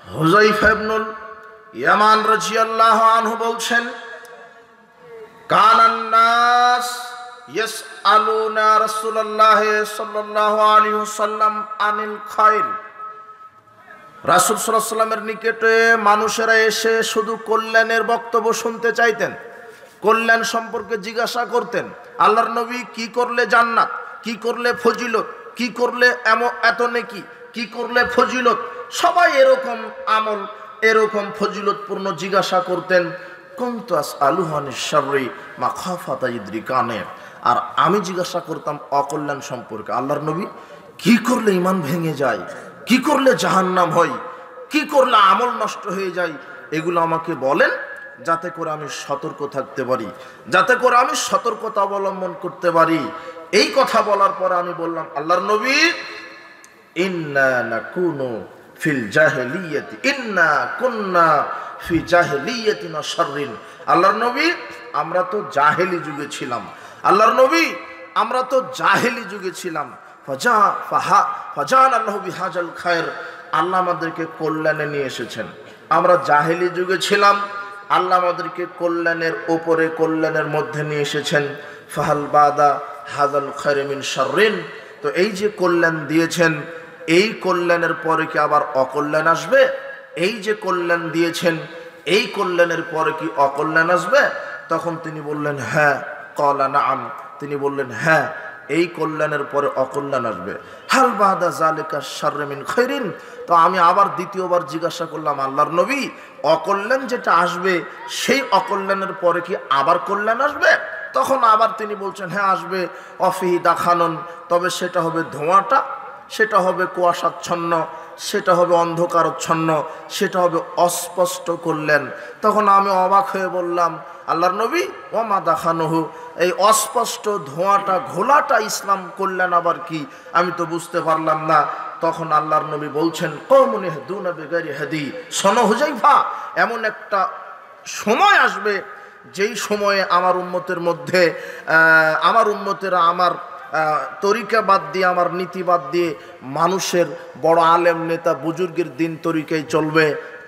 হুযায়ফা ইবনুল ইয়ামান রাদিয়াল্লাহু আনহু বলছেন, কানান নাস ইয়াসআলুনা রাসূলুল্লাহ সাল্লাল্লাহু আলাইহি ওয়াসাল্লাম আনিল খায়র। রাসূল সাল্লাল্লাহু আলাইহি ওয়াসাল্লামের নিকটে মানুষেরা এসে শুধু কল্যাণের বক্তব্য শুনতে চাইতেন, কল্যাণ সম্পর্কে জিজ্ঞাসা করতেন। আল্লাহর নবী কি করলে জান্নাত, কি করলে ফজিলত, কি করলে এত নেকি, কি করলে ফজিলত, সবাই এরকম আমল এরকম ফজিলতপূর্ণ জিজ্ঞাসা করতেন। কুনতু আসআলুহু আনিশ শাররি মাখাফাতা ইদরিকানে, আর আমি জিজ্ঞাসা করতাম অকল্যাণ সম্পর্কে। আল্লাহর নবী, কি করলে ঈমান ভেঙে যায়, কি করলে জাহান্নাম হয়, কি করলে আমল নষ্ট হয়ে যায়, এগুলো আমাকে বলেন, যাতে করে আমি সতর্ক থাকতে পারি, যাতে করে আমি সতর্কতা অবলম্বন করতে পারি। এই কথা বলার পর আমি বললাম, আল্লাহর নবী, ইন্না নাকুনু ফিল জাহিলিয়াতি, ইন্না কুন্না ফি জাহিলিয়াতিন ওয়া শাররিন। আল্লাহর নবী, আমরা তো জাহেলি যুগে ছিলাম। আল্লাহর নবী, আমরা তো জাহেলি যুগে ছিলাম। ফাজান আল্লাহু বিহাজাল খায়র, আল্লাহ আমাদেরকে কল্যাণে নিয়ে এসেছেন। আমরা জাহেলি যুগে ছিলাম, আল্লাহ আমাদেরকে কল্যাণের ওপরে কল্যাণের মধ্যে নিয়ে এসেছেন। ফাহাল বাদা হাজাল খায়র মিন শাররিন, তো এই যে কল্যাণ দিয়েছেন, এই কল্যাণের পরে কি আবার অকল্যাণ আসবে? এই যে কল্যাণ দিয়েছেন, এই কল্যাণের পরে কি অকল্যাণ আসবে? তখন তিনি বললেন হ্যাঁ। ক্বালা নাআম, তিনি বললেন হ্যাঁ, এই কল্যাণের পরে অকল্যাণ আসবে। হাল বাদা যালিকা শাররু মিন খায়রিন, তো আমি আবার দ্বিতীয়বার জিজ্ঞাসা করলাম, আল্লাহর নবী, অকল্যাণ যেটা আসবে সেই অকল্যাণের পরে কি আবার কল্যাণ আসবে? তখন আবার তিনি বলছেন হ্যাঁ আসবে। অফিহি দাখানুন, তবে সেটা হবে ধোঁয়াটা, সেটা হবে কুয়াশাচ্ছন্ন, সেটা হবে অন্ধকারচ্ছন্ন, সেটা হবে অস্পষ্ট কল্যাণ। তখন আমি অবাক হয়ে বললাম, আল্লাহর নবী, ওমা দাখানুহু, এই অস্পষ্ট ধোঁয়াটা ঘোলাটা ইসলাম কল্যাণ আবার কি? আমি তো বুঝতে পারলাম না। তখন আল্লাহর নবী বলছেন, কওমুন ইয়াহদুনা বিগাইরি হাদি, শোনো হুযায়ফা, এমন একটা সময় আসবে যেই সময়ে আমার উম্মতের মধ্যে আমার উম্মতেরা আমার তরিকা বাদ দিয়ে, আমার নীতি বাদ দিয়ে মানুষের বড় আলেম নেতা বুজুর্গের দিন তরিকায় চলবে।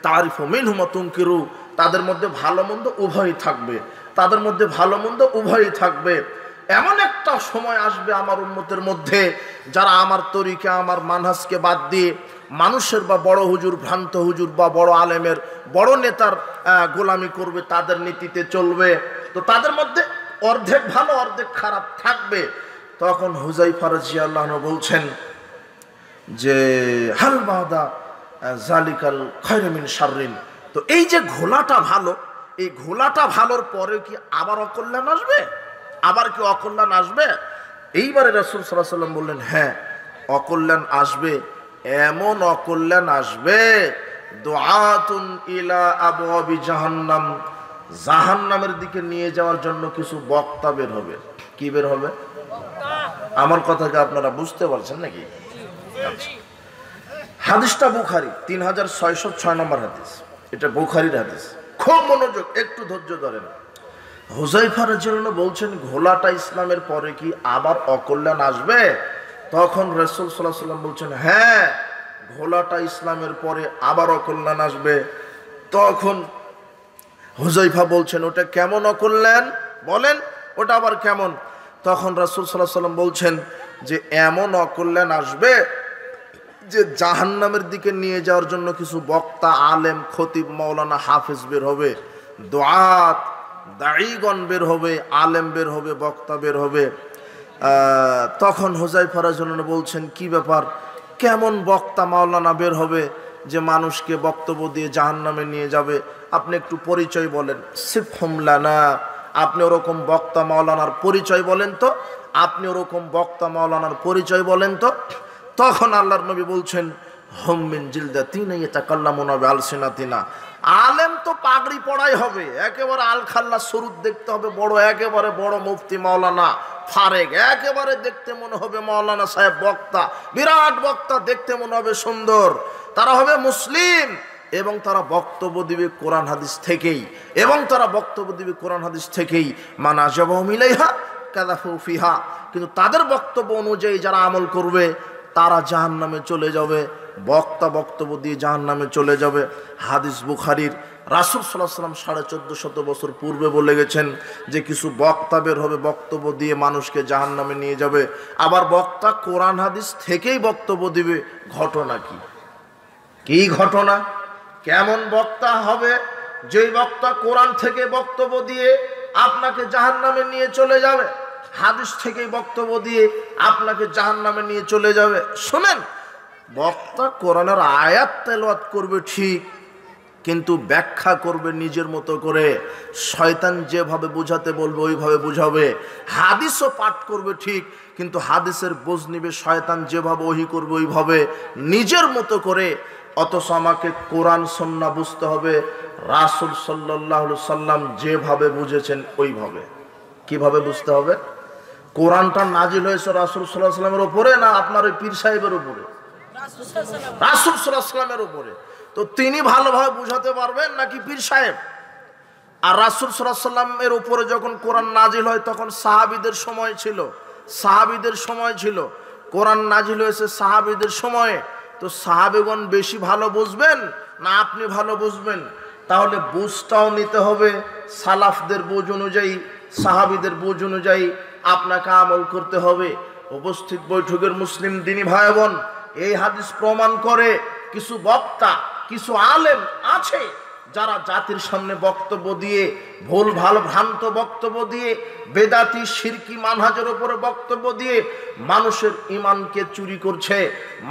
তারিফু মিনহুম ওয়া তুনকিরু, তাদের মধ্যে ভালো মন্দ উভয়ই থাকবে, তাদের মধ্যে ভালো মন্দ উভয়ই থাকবে। এমন একটা সময় আসবে আমার উম্মতের মধ্যে যারা আমার তরিকা, আমার মানহাজকে বাদ দিয়ে মানুষের বা বড় হুজুর, ভ্রান্ত হুজুর বা বড় আলেমের, বড় নেতার গোলামি করবে, তাদের নীতিতে চলবে। তো তাদের মধ্যে অর্ধেক ভালো অর্ধেক খারাপ থাকবে। তখন হুযায়ফা রাদিয়াল্লাহু আনহু বলছেন যে হাল বাদা জালিকাল খায়রু মিন শাররিন, তো এই যে ঘোলাটা ভালো, এই ঘোলাটা ভালোর পরে কি আবার অকল্যাণ আসবে? আবার কি অকল্যাণ আসবে? এইবারে রাসূল সাল্লাল্লাহু আলাইহি ওয়াসাল্লাম বললেন হ্যাঁ, অকল্যাণ আসবে। এমন অকল্যাণ আসবে, দুআতুন ইলা আবওয়াবি জাহান্নাম, জাহান্নামের দিকে নিয়ে যাওয়ার জন্য কিছু বক্তা বের হবে। কি বের হবে? আমার কথাকে আপনারা বুঝতে পারছেন নাকি? হাদিসটা বুখারী 3606 নম্বর হাদিস, এটা বুখারীর হাদিস। খুব মনোযোগ, একটু ধৈর্য ধরেন। হুযায়ফা রাদিয়াল্লাহু আনহু বলছেন, ঘোলাটা ইসলামের পরে কি আবার অকল্যাণ আসবে? তখন রাসূল সাল্লাল্লাহু আলাইহি ওয়াসাল্লাম বলছেন হ্যাঁ, ঘোলাটা ইসলামের পরে আবার অকল্যাণ আসবে। তখন হুযায়ফা বলছেন, ওটা কেমন অকল্যাণ বলেন, ওটা আবার কেমন? তখন রাসূল সাল্লাল্লাহু আলাইহি ওয়াসাল্লাম বলছেন যে এমন অকল্যাণ আসবে যে জাহান্নামের দিকে নিয়ে যাওয়ার জন্য কিছু বক্তা, আলেম, খতিব, মাওলানা, হাফেজ বের হবে, দুআত, দাঈগণ বের হবে, আলেম বের হবে, বক্তা বের হবে। তখন হুযায়ফা রাদিয়াল্লাহু আনহু বলছেন, কি ব্যাপার, কেমন বক্তা মাওলানা বের হবে যে মানুষকে বক্তব্য দিয়ে জাহান্নামে নিয়ে যাবে? আপনি একটু পরিচয় বলেন। সিফহুম লানা, আপনি ওরকম বক্তা মাওলানার পরিচয় বলেন তো, আপনি ওরকম বক্তা মাওলানার পরিচয় বলেন তো। তখন আল্লাহর নবী বলছেন, হুম মিন জিলদাতিনা ইয়াতাকাল্লামুনা বিআলসিনাতিনা, আলেম তো পাগড়ি পড়াই হবে, একেবারে আলখাল্লা স্বরূপ দেখতে হবে, বড় একেবারে বড় মুফতি মাওলানা ফারেক, একেবারে দেখতে মনে হবে মাওলানা সাহেব বক্তা, বিরাট বক্তা, দেখতে মনে হবে সুন্দর। তারা হবে মুসলিম এবং তারা বক্তব্য দিবে কোরআন হাদিস থেকেই, এবং তারা বক্তব্য দিবে কোরআন হাদিস থেকেই। মান আজাবাহুম ইলাইহা কাযাফু ফিহা, কিন্তু তাদের বক্তব্য অনুযায়ী যারা আমল করবে তারা জাহান্নামে চলে যাবে। বক্তা বক্তব্য দিয়ে জাহান্নামে চলে যাবে। হাদিস বুখারীর। রাসূল সাল্লাল্লাহু আলাইহি ওয়াসাল্লাম 1450 বছর পূর্বে বলে গেছেন যে কিছু বক্তা বের হবে, বক্তব্য দিয়ে মানুষকে জাহান্নামে নিয়ে যাবে। আবার বক্তা কোরআন হাদিস থেকেই বক্তব্য দিবে। ঘটনা কি? কি ঘটনা? কেমন বক্তা হবে যেই বক্তা কোরআন থেকে বক্তব্য দিয়ে আপনাকে জাহান্নামে নিয়ে চলে যাবে? হাদিস থেকেই বক্তব্য দিয়ে আপনাকে জাহান্নামে নিয়ে চলে যাবে। শুনেন, বক্তা কোরআনের আয়াত তেলাওয়াত করবে ঠিক, কিন্তু ব্যাখ্যা করবে নিজের মতো করে। শয়তান যেভাবে বুঝাতে বলবে ওইভাবে বুঝাবে। হাদিসও পাঠ করবে ঠিক, কিন্তু হাদিসের বোঝ নিবে শয়তান যেভাবে ওহী করবে ওইভাবে নিজের মতো করে। অথচ আমাকে কোরআন সুন্নাহ বুঝতে হবে রাসূল সাল্লাল্লাহু আলাইহি সাল্লাম যেভাবে বুঝেছেন ওইভাবে। কিভাবে বুঝতে হবে? কোরআনটা নাজিল হয়েছে রাসূল সাল্লাল্লাহু আলাইহি সাল্লামের উপরে, না আপনার ওই পীর সাহেবের উপরে? রাসূল সাল্লাল্লাহু আলাইহি সাল্লামের উপরে। তো তিনি ভালোভাবে বুঝাতে পারবেন নাকি পীর সাহেব? আর রাসূল সাল্লাল্লাহু আলাইহি সাল্লামের উপরে যখন কোরআন নাজিল হয় তখন সাহাবীদের সময় ছিল, সাহাবীদের সময় ছিল। কোরআন নাজিল হয়েছে সাহাবীদের সময়ে। তো সাহাবীগণ বেশি ভালো বুঝবেন না আপনি ভালো বুঝবেন? তাহলে বুঝটাও নিতে হবে সালাফদের বুঝ অনুযায়ী, সাহাবীদের বুঝ অনুযায়ী আপনাকে আমল করতে হবে। উপস্থিত বৈঠকের মুসলিম দিনী ভাই বোন, এই হাদিস প্রমাণ করে কিছু বক্তা, কিছু আলেম আছে যারা জাতির সামনে বক্তব্য দিয়ে, ভুল ভালো ভ্রান্ত বক্তব্য দিয়ে, বেদাতি শিরকি মানহাজের উপরে বক্তব্য দিয়ে মানুষের ঈমানকে চুরি করছে,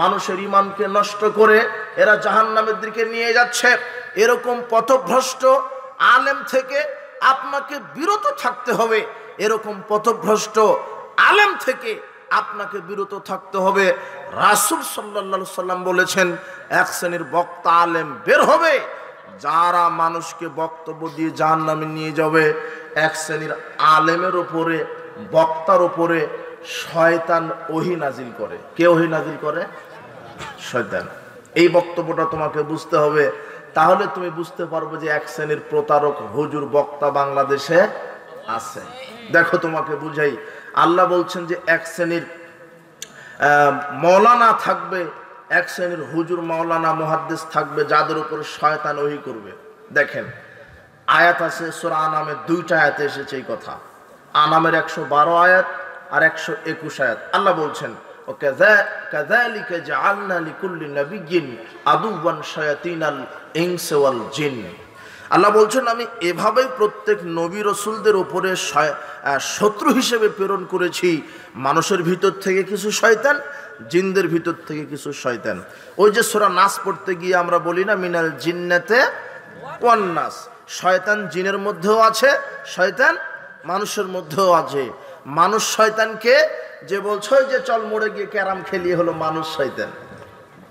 মানুষের ঈমানকে নষ্ট করে এরা জাহান্নামের দিকে নিয়ে যাচ্ছে। এরকম পথভ্রষ্ট আলেম থেকে আপনাকে বিরত থাকতে হবে। এরকম পথভ্রষ্ট আলেম থেকে আপনাকে বিরত থাকতে হবে। রাসূল সাল্লাল্লাহু আলাইহি সাল্লাম বলেছেন, এক শ্রেণীর বক্তা আলেম বের হবে যারা মানুষকে বক্তব্য দিয়ে জাহান্নামে নিয়ে যাবে। এক শ্রেণীর আলেমের উপরে, বক্তার উপরে শয়তান ওহী নাজিল করে। কে ওহী নাজিল করে? শয়তান। এই বক্তব্যটা তোমাকে বুঝতে হবে, তাহলে তুমি বুঝতে পারবে যে এক শ্রেণীর প্রতারক হুজুর বক্তা বাংলাদেশে আছে। দেখো তোমাকে বুঝাই। আল্লাহ বলছেন যে এক শ্রেণীর মৌলানা থাকবে, এক শ্রেণীর হুজুর মাওলানা মুহাদ্দিস থাকবে যাদের উপরে শয়তান ওহী করবে। দেখেন আয়াত আছে সূরা আনামের, দুইটা আয়াতে এসেছে এই কথা। আনামের 112 আয়াত আর 121 আয়াত। আল্লাহ বলছেন, ও কাযালিকা জাআলনা লিকুল্লি নাবিয়্যিন আদুওয়ান শায়াতিনাল ইনসি ওয়াল জিন। আল্লাহ বলছেন, আমি এভাবেই প্রত্যেক নবী রসুলদের উপরে শত্রু হিসেবে প্রেরণ করেছি। মানুষের ভিতর থেকে কিছু শয়তান, জিনদের ভিতর থেকে কিছু শয়তান। ওই যে সূরা নাস পড়তে গিয়ে আমরা বলি না, মিনাল জিন্নাতে ওয়ান নাস, শয়তান জিনের মধ্যেও আছে, শয়তান মানুষের মধ্যেও আছে। মানুষ শয়তানকে যে বলছো যে চল মোড়ে গিয়ে ক্যারাম খেলিয়ে হলো মানুষ শয়তান।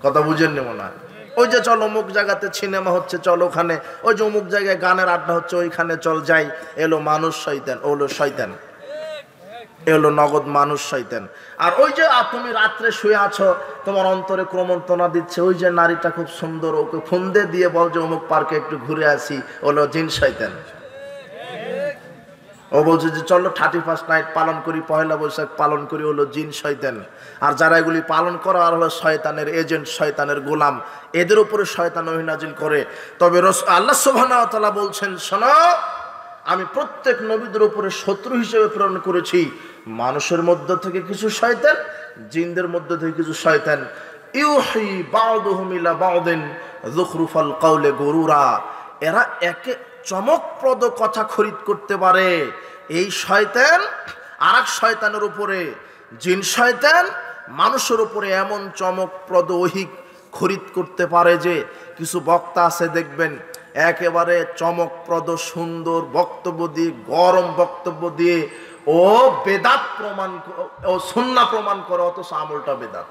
কথা বুঝেননি মনে হয়? ওই যে চল অমুক জায়গাতে সিনেমা হচ্ছে চল ওখানে, ওই যে অমুক জায়গায় গানের আড্ডা হচ্ছে ওইখানে চল যাই, এলো মানুষ শয়তান, ওলো শয়তান, এলো নগদ মানুষ শয়তান। আর ওই যে তুমি রাত্রে শুয়ে আছো, তোমার অন্তরে ক্রমন্তনা দিচ্ছে ওই যে নারীটা খুব সুন্দর, ওকে ফোন দিয়ে বল যে অমুক পার্কে একটু ঘুরে আসি, ওলো জিন শয়তান। ও বলছে যে চলো 31st নাইট পালন করি, পহেলা বৈশাখ পালন করি, হলো জিন শয়তান। আর যারা এগুলি পালন করা আর হলো শয়তানের এজেন্ট, শয়তানের গোলাম, এদের উপরে শয়তান ওহী নাজিল করে। তবে আল্লাহ সুবহানাহু ওয়া তাআলা বলছেন, শোনো, আমি প্রত্যেক নবীদের উপরে শত্রু হিসেবে প্রেরণ করেছি। মানুষের মধ্য থেকে কিছু শয়তান, জিনদের মধ্য থেকে কিছু শয়তান। ইউহি বা'দুহুম ইলা বা'দিন যুখরুফাল কাওলি গুরুরা। এরা একে চমকপ্রদ কথা খরিদ করতে পারে। এই শয়তান আরেক শয়তানের উপরে, জিন শয়তান মানুষের উপরে এমন চমকপ্রদ ওহী খরিদ করতে পারে যে কিছু বক্তা আছে দেখবেন একেবারে চমকপ্রদ সুন্দর বক্তব্য দিয়ে, গরম বক্তব্য দিয়ে ও বেদাত প্রমাণ, ও সুন্নাহ প্রমাণ করে, অথচ আমলটা বেদাত।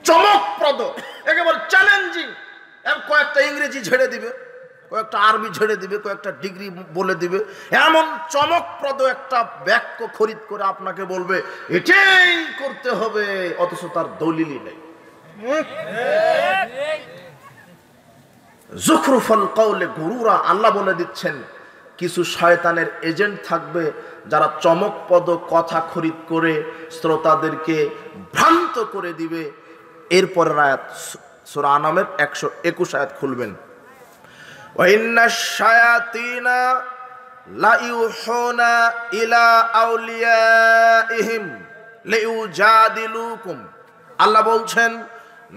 চমকপ্রদ, একেবারে চ্যালেঞ্জিং। কয়েকটা ইংরেজি ঝেড়ে দিবে, কয়েকটা আরবি ঝেড়ে দিবে, কয়েকটা ডিগ্রি বলে দিবে, এমন চমকপ্রদ একটা বাক্য খরিদ করে আপনাকে বলবে এটাই করতে হবে, অথচ তার দলিলই নেই। যুখরুফাল কাওলি গুরুরা। আল্লাহ বলে দিচ্ছেন কিছু শয়তানের এজেন্ট থাকবে যারা চমকপ্রদ কথা খরিদ করে শ্রোতাদেরকে ভ্রান্ত করে দিবে। এরপরের আয়াত সূরা আনামের 121 আয়াত খুলবেন। ওয়া ইন্নাশ শায়াতিনা লা ইউহুনা ইলা আউলিয়াইহিম লিউজাদিলুকুম। আল্লাহ বলছেন,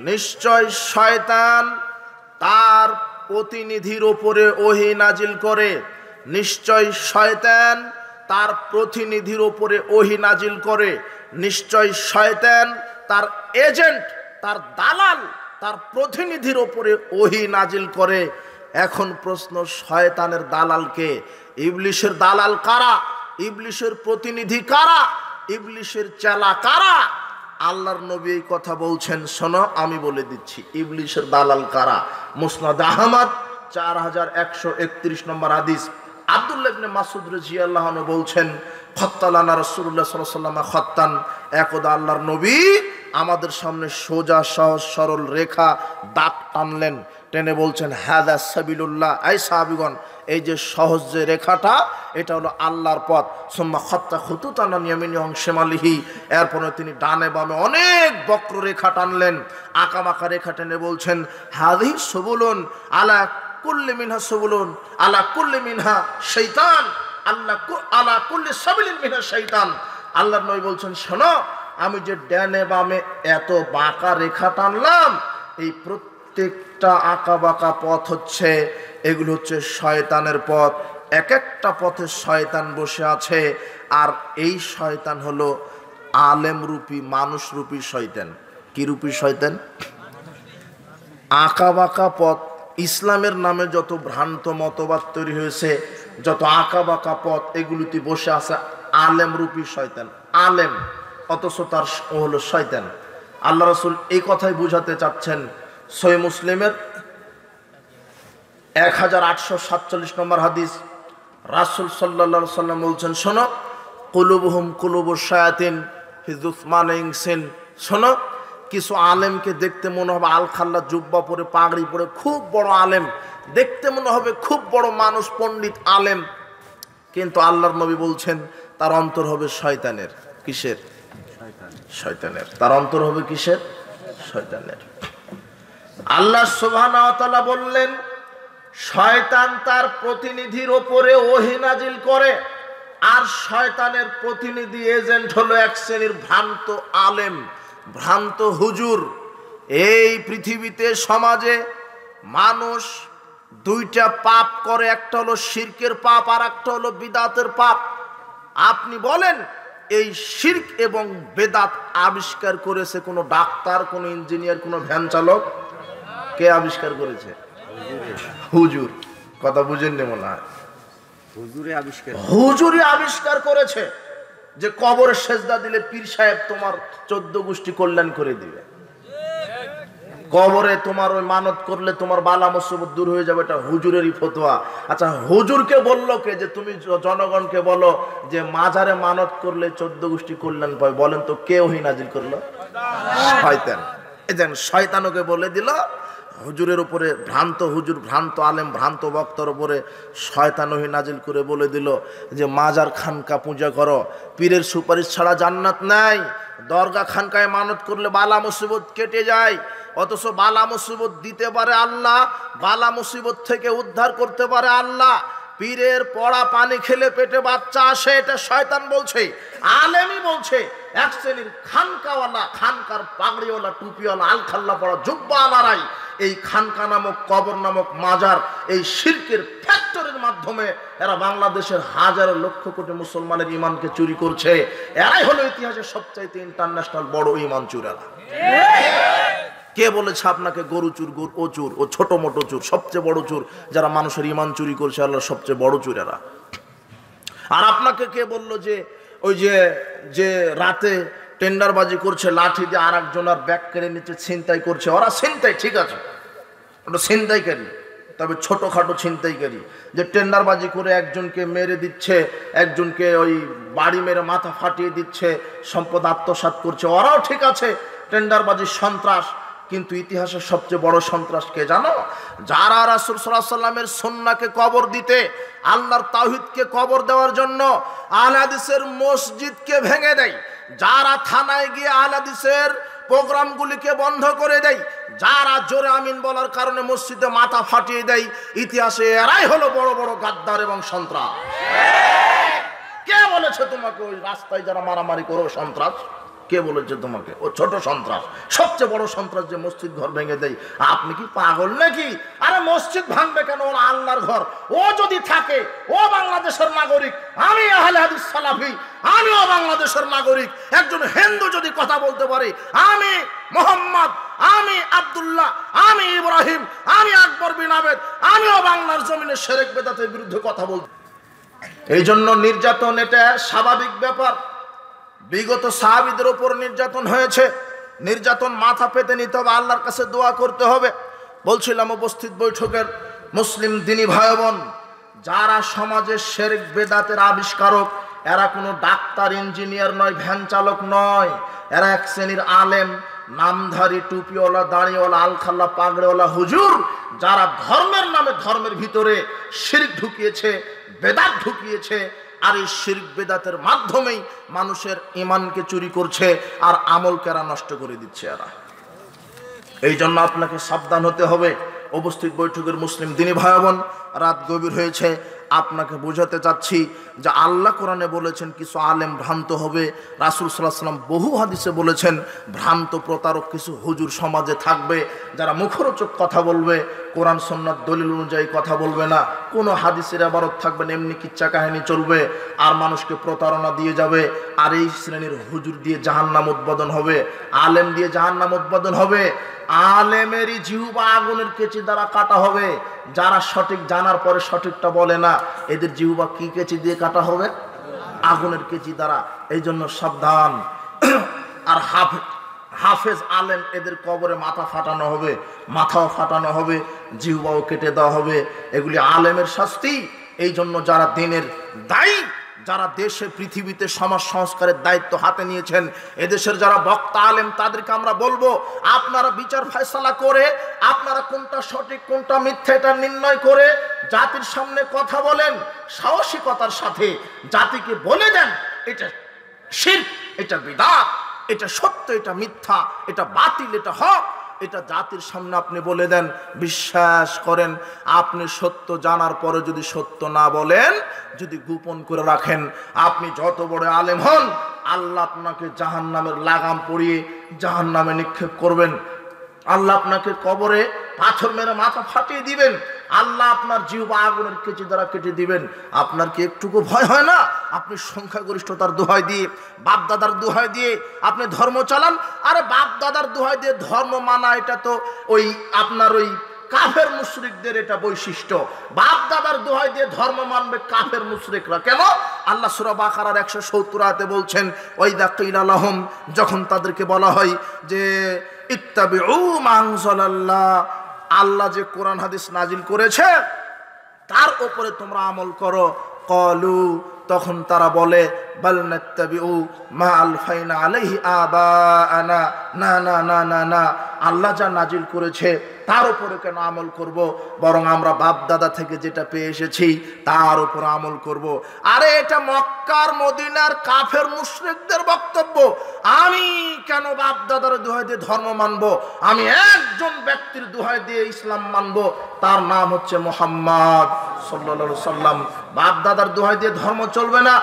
নিশ্চয় শয়তান তার প্রতিনিধির উপরে ওহী নাজিল করে, নিশ্চয় শয়তান তার প্রতিনিধির ওপরে ওহী নাজিল করে, নিশ্চয় শয়তান তার এজেন্ট, তার দালাল, তার প্রতিনিধির ওপরে ওহী নাজিল করে। এখন প্রশ্ন, শয়তানের দালালকে? ইবলিশের দালাল কারা? ইবলিশের প্রতিনিধি কারা? ইবলিশের চেলা কারা? আল্লাহর নবী এই কথা বলছেন, শোনো আমি বলে দিচ্ছি ইবলিশের দালাল কারা। মুসনাদ আহমদ 4131 নম্বর হাদিস, আব্দুল্লাহ ইবনে মাসউদ রাদিয়াল্লাহু আনহু বলছেন, খত্তালানা রাসূলুল্লাহ সাল্লাল্লাহু আলাইহি ওয়াসাল্লাম খত্তান, একদা আল্লাহর নবী আমাদের সামনে সোজা সহজ সরল রেখা দাগ টানলেন, টেনে বলছেন, হাদা সাবিলুল্লাহ, এই সাহাবীগণ, এই যে সহজ যে রেখাটা, এটা হলো আল্লাহর পথ। সুম্মা খাত্তা খুতুতান আন ইয়ামিনিহি ওয়া শিমালিহি, এরপরে তিনি ডানে বামে অনেক বক্র রেখা টানলেন, আঁকাবাঁকা রেখা টেনে বলছেন, হাযিহি সুবুলুন আলা কুল্লি মিনহা সুবুলুন আলা কুল্লি মিনহা শাইতান, আলা কুল্লি সাবিলিন মিনহা শাইতান। আল্লাহর নবী বলছেন, শোনো আমি যে ডানে বামে এত বাঁকা রেখা টানলাম, এই প্রত্যেকটা আঁকা বাঁকা পথ হচ্ছে, এগুলো হচ্ছে শয়তানের পথ। এক একটা পথে শয়তান বসে আছে, আর এই শয়তান হলো আলেম রূপী, মানুষ রূপী শয়তান। কি রূপী শয়তান? আঁকা বাঁকা পথ। ইসলামের নামে যত ভ্রান্ত মতবাদ তৈরি হয়েছে, যত আঁকা বাঁকা পথ, এগুলিতে বসে আছে আলেম রূপী শয়তান। আলেম, অথচ তার হলো শয়তান। আল্লাহ রাসূল এই কথাই বুঝাতে চাচ্ছেন। সহিহ মুসলিমের 1847 নম্বর হাদিস, রাসূল সাল্লাল্লাহু আলাইহি ওয়াসাল্লাম বলছেন, শোনো কুলুবুহুম কুলুবুশ শায়াতিন ফি যুসমান ইনসিন। শোনো, কিছু আলেমকে দেখতে মনে হবে আলখাল্লা জুব্বা পরে পাগড়ি পরে খুব বড় আলেম, দেখতে মনে হবে খুব বড় মানুষ, পণ্ডিত আলেম, কিন্তু আল্লাহর নবী বলছেন তার অন্তর হবে শয়তানের। কিসের? শয়তানের। তার অন্তর হবে কিসের? শয়তানের। আল্লাহ সুবহানাহু ওয়া তাআলা বললেন, শয়তান তার প্রতিনিধির ওপরে ওহী নাজিল করে, আর শয়তানের প্রতিনিধি এজেন্ট হলো এক শ্রেণীর ভ্রান্ত আলেম, ভ্রান্ত হুজুর। এই পৃথিবীতে সমাজে মানুষ দুইটা পাপ করে, একটা হলো শিরকের পাপ আর একটা হলো বিদআতের পাপ। আপনি বলেন এই শিরক এবং বেদাত আবিষ্কার করেছে কোনো ডাক্তার, কোনো ইঞ্জিনিয়ার, কোনো ভ্যান চালক? কে আবিষ্কার করেছে? হুজুর। কথা বুঝেননি মনে হয়? হুজুরই আবিষ্কার করেছে যে কবরে সেজদা দিলে পীর সাহেব তোমার 14 গোষ্ঠী কল্যাণ করে দিবে, কবরে তোমার ওই মানত করলে তোমার বালা মুসিবত দূর হয়ে যাবে। এটা হুজুরেরই ফতোয়া। আচ্ছা, হুজুরকে বললো কে যে তুমি জনগণকে বলো যে মাজারে মানত করলে 14 গোষ্ঠী কল্যাণ পাবে? বলেন তো কে ওহী নাজিল করলো? শয়তান। এই দেন, শয়তানকে বলে দিল হুজুরের উপরে, ভ্রান্ত হুজুর, ভ্রান্ত আলেম, ভ্রান্ত বক্তার উপরে শয়তান ওহী নাজিল করে বলে দিল যে মাজার খানকা পূজা করো, পীরের সুপারিশ ছাড়া জান্নাত নাই, দরগা খানকায় মানত করলে বালা মুসিবত কেটে যায়, অথচ বালা মুসিবত দিতে পারে আল্লাহ, বালা মুসিবত থেকে উদ্ধার করতে পারে আল্লাহ। পীরের পড়া পানি খেলে পেটে বাচ্চা আসে, এটা শয়তান বলছে, আলেমই বলছে। এক শ্রেণীর খানকাওয়ালা, খানকার পাগড়িওয়ালা, টুপিওয়ালা, আলখাল্লা পড়া জুব্বাওয়ালারাই এই খানকা নামক, কবর নামক মাজার, এই শিরকের ফ্যাক্টরির মাধ্যমে এরা বাংলাদেশের হাজার লক্ষ কোটি মুসলমানের ইমানকে চুরি করছে। এরাই হলো ইতিহাসের সবচাইতে ইন্টারন্যাশনাল বড় ইমান চুরেরা। কে বলেছে আপনাকে গরু চুর, ও চুর, ও ছোট মোটো চুর? সবচেয়ে বড় চুর যারা মানুষের ইমান চুরি করছে, আল্লাহর সবচেয়ে বড় চুরেরা। আর আপনাকে কে বলল যে ওই যে রাতে টেন্ডারবাজি করছে, লাঠি দিয়ে আর একজনের ব্যাগ কেড়ে নিচ্ছে, ছিনতাই করছে? ওরা ছিনতাই, ঠিক আছে, ওটা ছিনতাইকারী, তবে ছোটখাটো ছিনতাইকারী, যে টেন্ডারবাজি করে একজনকে মেরে দিচ্ছে, একজনকে ওই বাড়ি মেরে মাথা ফাটিয়ে দিচ্ছে, সম্পদ আত্মসাৎ করছে, ওরাও ঠিক আছে, টেন্ডারবাজি সন্ত্রাস। কিন্তু ইতিহাসের সবচেয়ে বড় সন্ত্রাস কে জানো? যারা রাসূল সাল্লাল্লাহু আলাইহি ওয়াসাল্লামের সুন্নাহকে কবর দিতে, আল্লাহর তাওহীদকে কবর দেওয়ার জন্য আহলে হাদিসের মসজিদকে ভেঙে দেয়, যারা থানায় গিয়ে আহলে হাদিসের প্রোগ্রামগুলিকে বন্ধ করে দেয়, যারা জোরে আমিন বলার কারণে মসজিদে মাথা ফাটিয়ে দেয়, ইতিহাসে এরাই হলো বড় বড় গাদ্দার এবং সন্ত্রাস। কে বলেছে তোমাকে ওই রাস্তায় যারা মারামারি করো সন্ত্রাস? কে বলেছে তোমাকে? ও ছোট সন্ত্রাস। সবচেয়ে বড় সন্ত্রাস যে মসজিদ ঘর ভেঙে দেয়। আপনি কি পাগল নাকি? আরে মসজিদ ভাঙবে কেন? ওরা আল্লাহর ঘর। ও যদি থাকে, ও বাংলাদেশের নাগরিক, আমি আহলে হাদিস সালাফি, আমিও বাংলাদেশের নাগরিক। একজন হিন্দু যদি কথা বলতে পারে, আমি মোহাম্মদ, আমি আব্দুল্লাহ, আমি ইব্রাহিম, আমি আকবর বিন আবেদ, আমিও বাংলার জমিনে শিরক বিদআতের বিরুদ্ধে কথা বলতে। এই জন্য নির্যাতন এটা স্বাভাবিক ব্যাপার। বিগত সাহাবীদের উপর নির্যাতন হয়েছে, নির্যাতন মাথা পেতে নিতে হবে, আল্লাহর কাছে দোয়া করতে হবে। বলছিলাম উপস্থিত বৈঠকের মুসলিম দিনী ভাই বোন, যারা সমাজের শিরক বিদআতের আবিষ্কারক, এরা কোনো ডাক্তার, ইঞ্জিনিয়ার নয়, ভ্যান চালক নয়। এরা এক শ্রেণীর আলেম, নামধারী, টুপিওয়ালা, দাড়িওয়ালা, আলখাল্লা, পাগড়িওয়ালা হুজুর, যারা ধর্মের নামে ধর্মের ভিতরে শিরক ঢুকিয়েছে, বেদাত ঢুকিয়েছে। আর এই শিরক বেদাতের মাধ্যমেই মানুষের ঈমানকে চুরি করছে আর আমলকে এরা নষ্ট করে দিচ্ছে এরা। এই জন্য আপনাকে সাবধান হতে হবে। উপস্থিত বৈঠকের মুসলিম দিনী ভাই বোন, রাত গভীর হয়েছে, আপনাকে বোঝাতে চাচ্ছি যে আল্লাহ কোরআনে বলেছেন কিছু আলেম ভ্রান্ত হবে। রাসূল সাল্লাল্লাহু আলাইহি ওয়াসাল্লাম বহু হাদিসে বলেছেন ভ্রান্ত প্রতারক কিছু হুজুর সমাজে থাকবে, যারা মুখরোচক কথা বলবে, কোরআন সুন্নাত দলিল অনুযায়ী কথা বলবে না, কোনো হাদিসের ইবারত থাকবে না, এমনি কিচ্ছা কাহিনী চলবে আর মানুষকে প্রতারণা দিয়ে যাবে। আর এই শ্রেণীর হুজুর দিয়ে জাহান্নাম উদ্বোধন হবে, আলেম দিয়ে জাহান্নাম উদ্বোধন হবে। আলেমেরই জিহ্বা আগুনের কেচি দ্বারা কাটা হবে। যারা সঠিক জানার পরে সঠিকটা বলে না, এদের জিহ্বা কি কেচি দিয়ে কাটা হবে? আগুনের কেচি দ্বারা। এই জন্য সাবধান। আর হাফেজ আলেম, এদের কবরে মাথা ফাটানো হবে, মাথাও ফাটানো হবে, জিহ্বাও কেটে দেওয়া হবে। এগুলি আলেমের শাস্তি। এই জন্য যারা দিনের দায়ী, যারা দেশে পৃথিবীতে সমাজ সংস্কারের দায়িত্ব হাতে নিয়েছেন, এদেশের যারা বক্তা আলেম, তাদেরকে আমরা বলবো, আপনারা বিচার ফয়সালা করে, আপনারা কোনটা সঠিক কোনটা মিথ্যা এটা নির্ণয় করে জাতির সামনে কথা বলেন। সাহসিকতার সাথে জাতিকে বলে দেন এটা শিরক, এটা বিদআত, এটা সত্য, এটা মিথ্যা, এটা বাতিল, এটা হক। এটা জাতির সামনে আপনি বলে দেন। বিশ্বাস করেন, আপনি সত্য জানার পরে যদি সত্য না বলেন, যদি গোপন করে রাখেন, আপনি যত বড় আলেম হন, আল্লাহ আপনাকে জাহান্নামের লাগাম পরিয়ে জাহান্নামে নিক্ষেপ করবেন। আল্লাহ আপনাকে কবরে পাথর মেরে মাথা ফাটিয়ে দিবেন। আল্লাহ আপনার জিহ্বা আগুনের কেচি দ্বারা কেটে দিবেন। আপনার কি একটুকু ভয় হয় না? আপনি সংখ্যাগরিষ্ঠতার দোহাই দিয়ে, বাপ দাদার দোহাই দিয়ে আপনি ধর্ম চালান। আরে বাপ দাদার দোহাই দিয়ে ধর্ম মানা, এটা তো ওই আপনার ওই কাফের মুশরিকদের এটা বৈশিষ্ট্য। বাপ দাদার দোহাই দিয়ে ধর্ম মানবে কাফের মুশরিকরা। কেন? আল্লাহ সূরা বাকারার 170 আয়াতে বলছেন, ওয়াইদা কিলা লাহুম, যখন তাদেরকে বলা হয় যে ইত্তাবিউ মা আনজালাল্লাহ, আল্লাহ যে কোরআন হাদিস নাজিল করেছে তার উপরে তোমরা আমল করো। ক্বালু, তখন তারা বলে, বাল নাত্তাবিউ মা আলফাইনা আলাইহি আবাআনা, না না না না না, আল্লাহ যা নাজিল করেছে তার উপরে কেন আমল করব? বরং আমরা বাপ দাদা থেকে যেটা পেয়ে এসেছি তার উপর আমল করব। আরে এটা মক্কার মদিনার কাফের মুশরিকদের বক্তব্য। আমি কেন বাপ দাদার দোহাই দিয়ে ধর্ম মানব? আমি একজন ব্যক্তির দোহাই দিয়ে ইসলাম মানব, তার নাম হচ্ছে মুহাম্মদ সাল্লাল্লাহু আলাইহি সাল্লাম। বাপ দাদার দোহাই দিয়ে ধর্ম চলবে না,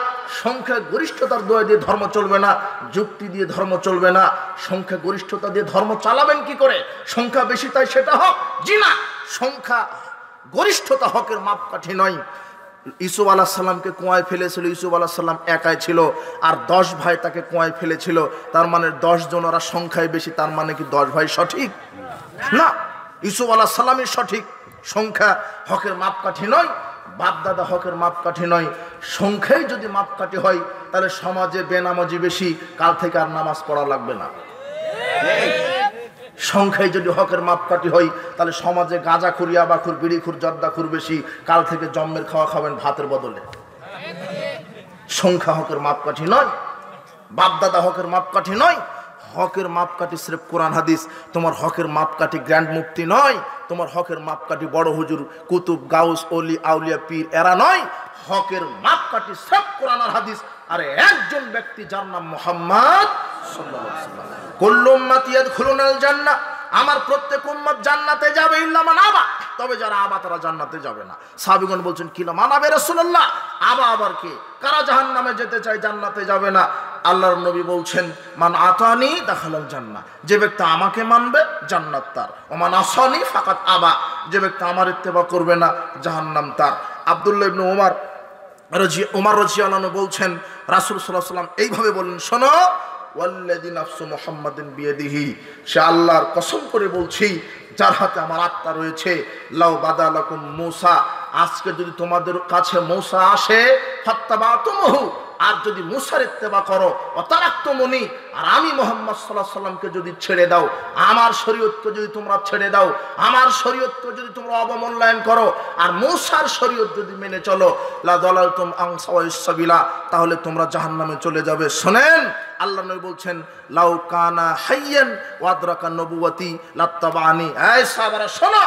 সংখ্যা গরিষ্ঠতার দোহাই দিয়ে ধর্ম চলবে না, যুক্তি দিয়ে ধর্ম চলবে না। সংখ্যা গরিষ্ঠতা দিয়ে ধর্ম চালাবেন কি করে? সংখ্যা বেশি তাই সেটা হক? জি না, সংখ্যা গরিষ্ঠতা হকের মাপকাঠি নয়। ইউসুফ আলাইহিস সালামকে কুয়ায় ফেলেছিল, ইউসুফ আলাইহিস সালাম একাই ছিল, আর 10 ভাই তাকে কুয়ায় ফেলেছিল। তার মানে 10 জন, ওরা সংখ্যায় বেশি, তার মানে কি 10 ভাই সঠিক? না, ইউসুফ আলাইহিস সালামই সঠিক। সংখ্যা হকের মাপকাঠি নয়, বাপদাদা হকের মাপকাঠি নয়। সংখ্যায় যদি মাপকাঠি হয়, তাহলে সমাজে বেনামাজি বেশি, কাল থেকে আর নামাজ পড়া লাগবে না। সংখ্যায় যদি হকের মাপকাঠি হয়, তাহলে সমাজে গাঁজাখুর, ইয়াবাখুর, বিড়িখুর, জর্দাখুর বেশি, কাল থেকে জম্মের খাওয়া খাবেন ভাতের বদলে। সংখ্যা হকের মাপকাঠি নয়, বাপদাদা হকের মাপকাঠি নয়। হকের মাপকাঠি স্রেফ কোরআন হাদিস। তোমার হকের মাপকাঠি গ্র্যান্ড মুফতি নয়, তোমার হকের মাপকাঠি বড় হুজুর, কুতুব, গাউস, ওলি, আউলিয়া, পীর, এরা নয়। হকের মাপকাঠি স্রেফ কোরআন আর হাদিস। আর একজন ব্যক্তি যার নাম মুহাম্মদ সাল্লাল্লাহু আলাইহি ওয়াসাল্লাম। কুল্লু উম্মতি ইয়াদখুলুনাল জান্নাহ, আমার প্রত্যেক উম্মত জান্নাতে যাবে ইল্লা মান আবা, তবে যারা আবা তারা জান্নাতে যাবে না। সাহাবীগণ বলছেন কি না মানাবে রাসূলুল্লাহ, আবা আবার কি, কারা জাহান্নামে যেতে চায় জান্নাতে যাবে না? আল্লাহর নবী বলছেন মান আতানি দাখালাল জান্নাহ, যে ব্যক্তি আমাকে মানবে জান্নাত তার, ও মান আসানি ফাকাত আবা, যে ব্যক্তি আমার ইত্তেবা করবে না জাহান্নাম তার। আব্দুল্লাহ ইবনে ওমর রাদিয়াল্লাহু আনহু বলছেন রাসূল সাল্লাল্লাহু আলাইহি ওয়াসাল্লাম এইভাবে বলেন, শোনো, ওয়াল্লাযী নাফসু মুহাম্মাদিন বিয়াদিহি, সে আল্লাহর কসম করে বলছি যার হাতে আমার আত্মা রয়েছে, লাউ বাদালাকুম মূসা, আজকে যদি তোমাদের কাছে মূসা আসে, ফাত্তাবাতুমহু, আর যদি মূসার ইত্তেবা করো, ওয়াতারাকতুমুনি, আর আমি মুহাম্মদ সাল্লাল্লাহু আলাইহি সাল্লামকে যদি ছেড়ে দাও, আমার শরীয়তকে যদি তোমরা ছেড়ে দাও, আমার শরীয়তকে যদি তোমরা অবমূল্যায়ন করো, আর মূসার শরীয়ত যদি মেনে চলো, লা দালালতুম আন সাওয়াইস সাবিলা, তাহলে তোমরা জাহান্নামে চলে যাবে। শুনেন, আল্লাহ নবী বলছেন লাউ কানা হাইয়ান ওয়া আদরাকা নবুওয়াতি লাত্তাবানি। এই সাহাবারা শোনো,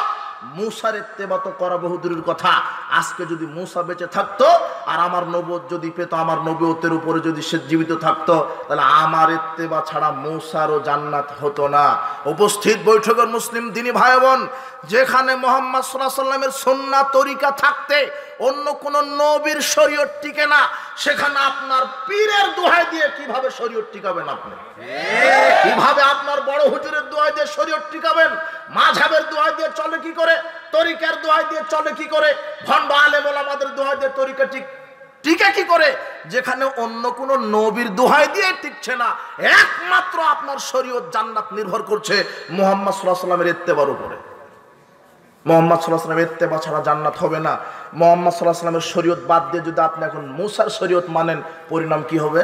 মূসার ইত্তেবা তো করা বহুদূরের কথা, আজকে যদি মূসা বেঁচে থাকতো আর আমার নবুয়ত যদি পেত, আমার নবুয়তের উপরে যদি সে জীবিত থাকতো, তাহলে আমার ইত্তেবা ছাড়া মূসারও জান্নাত হতো না। উপস্থিত বৈঠকের মুসলিম দিনী ভাই বোন, যেখানে মুহাম্মদ সাল্লাল্লাহু আলাইহি ওয়াসাল্লামের সুন্নাহ তরিকা থাকতে অন্য কোন নবীর শরীয়ত টিকে না, সেখানে আপনার পীরের দোহাই দিয়ে কিভাবে শরীয়ত টিকাবেন? আপনি কিভাবে আপনার বড় হুজুরের দোহাই দিয়ে শরীয়ত টিকাবেন? মাযহাবের দোহাই দিয়ে চলে কি করে? তরিকার দোহাই দিয়ে চলে কি করে? ভণ্ড আলেম ওলামাদের দোহাই দিয়ে তরিকা টিকে কি করে? যেখানে অন্য কোন নবীর দোহাই দিয়ে টিকছে না, একমাত্র আপনার শরীয়ত জান্নাত নির্ভর করছে মুহাম্মদ সাল্লাল্লাহু আলাইহি ওয়াসাল্লামের ইত্তেবার উপরে। মুহাম্মদ সাল্লাল্লাহু আলাইহি ওয়াসাল্লামের ইত্তেবা ছাড়া জান্নাত হবে না। মুহাম্মদ সাল্লাল্লাহু আলাইহি ওয়াসাল্লামের শরীয়ত বাদ দিয়ে যদি আপনি এখন মূসার শরীয়ত মানেন, পরিণাম কি হবে?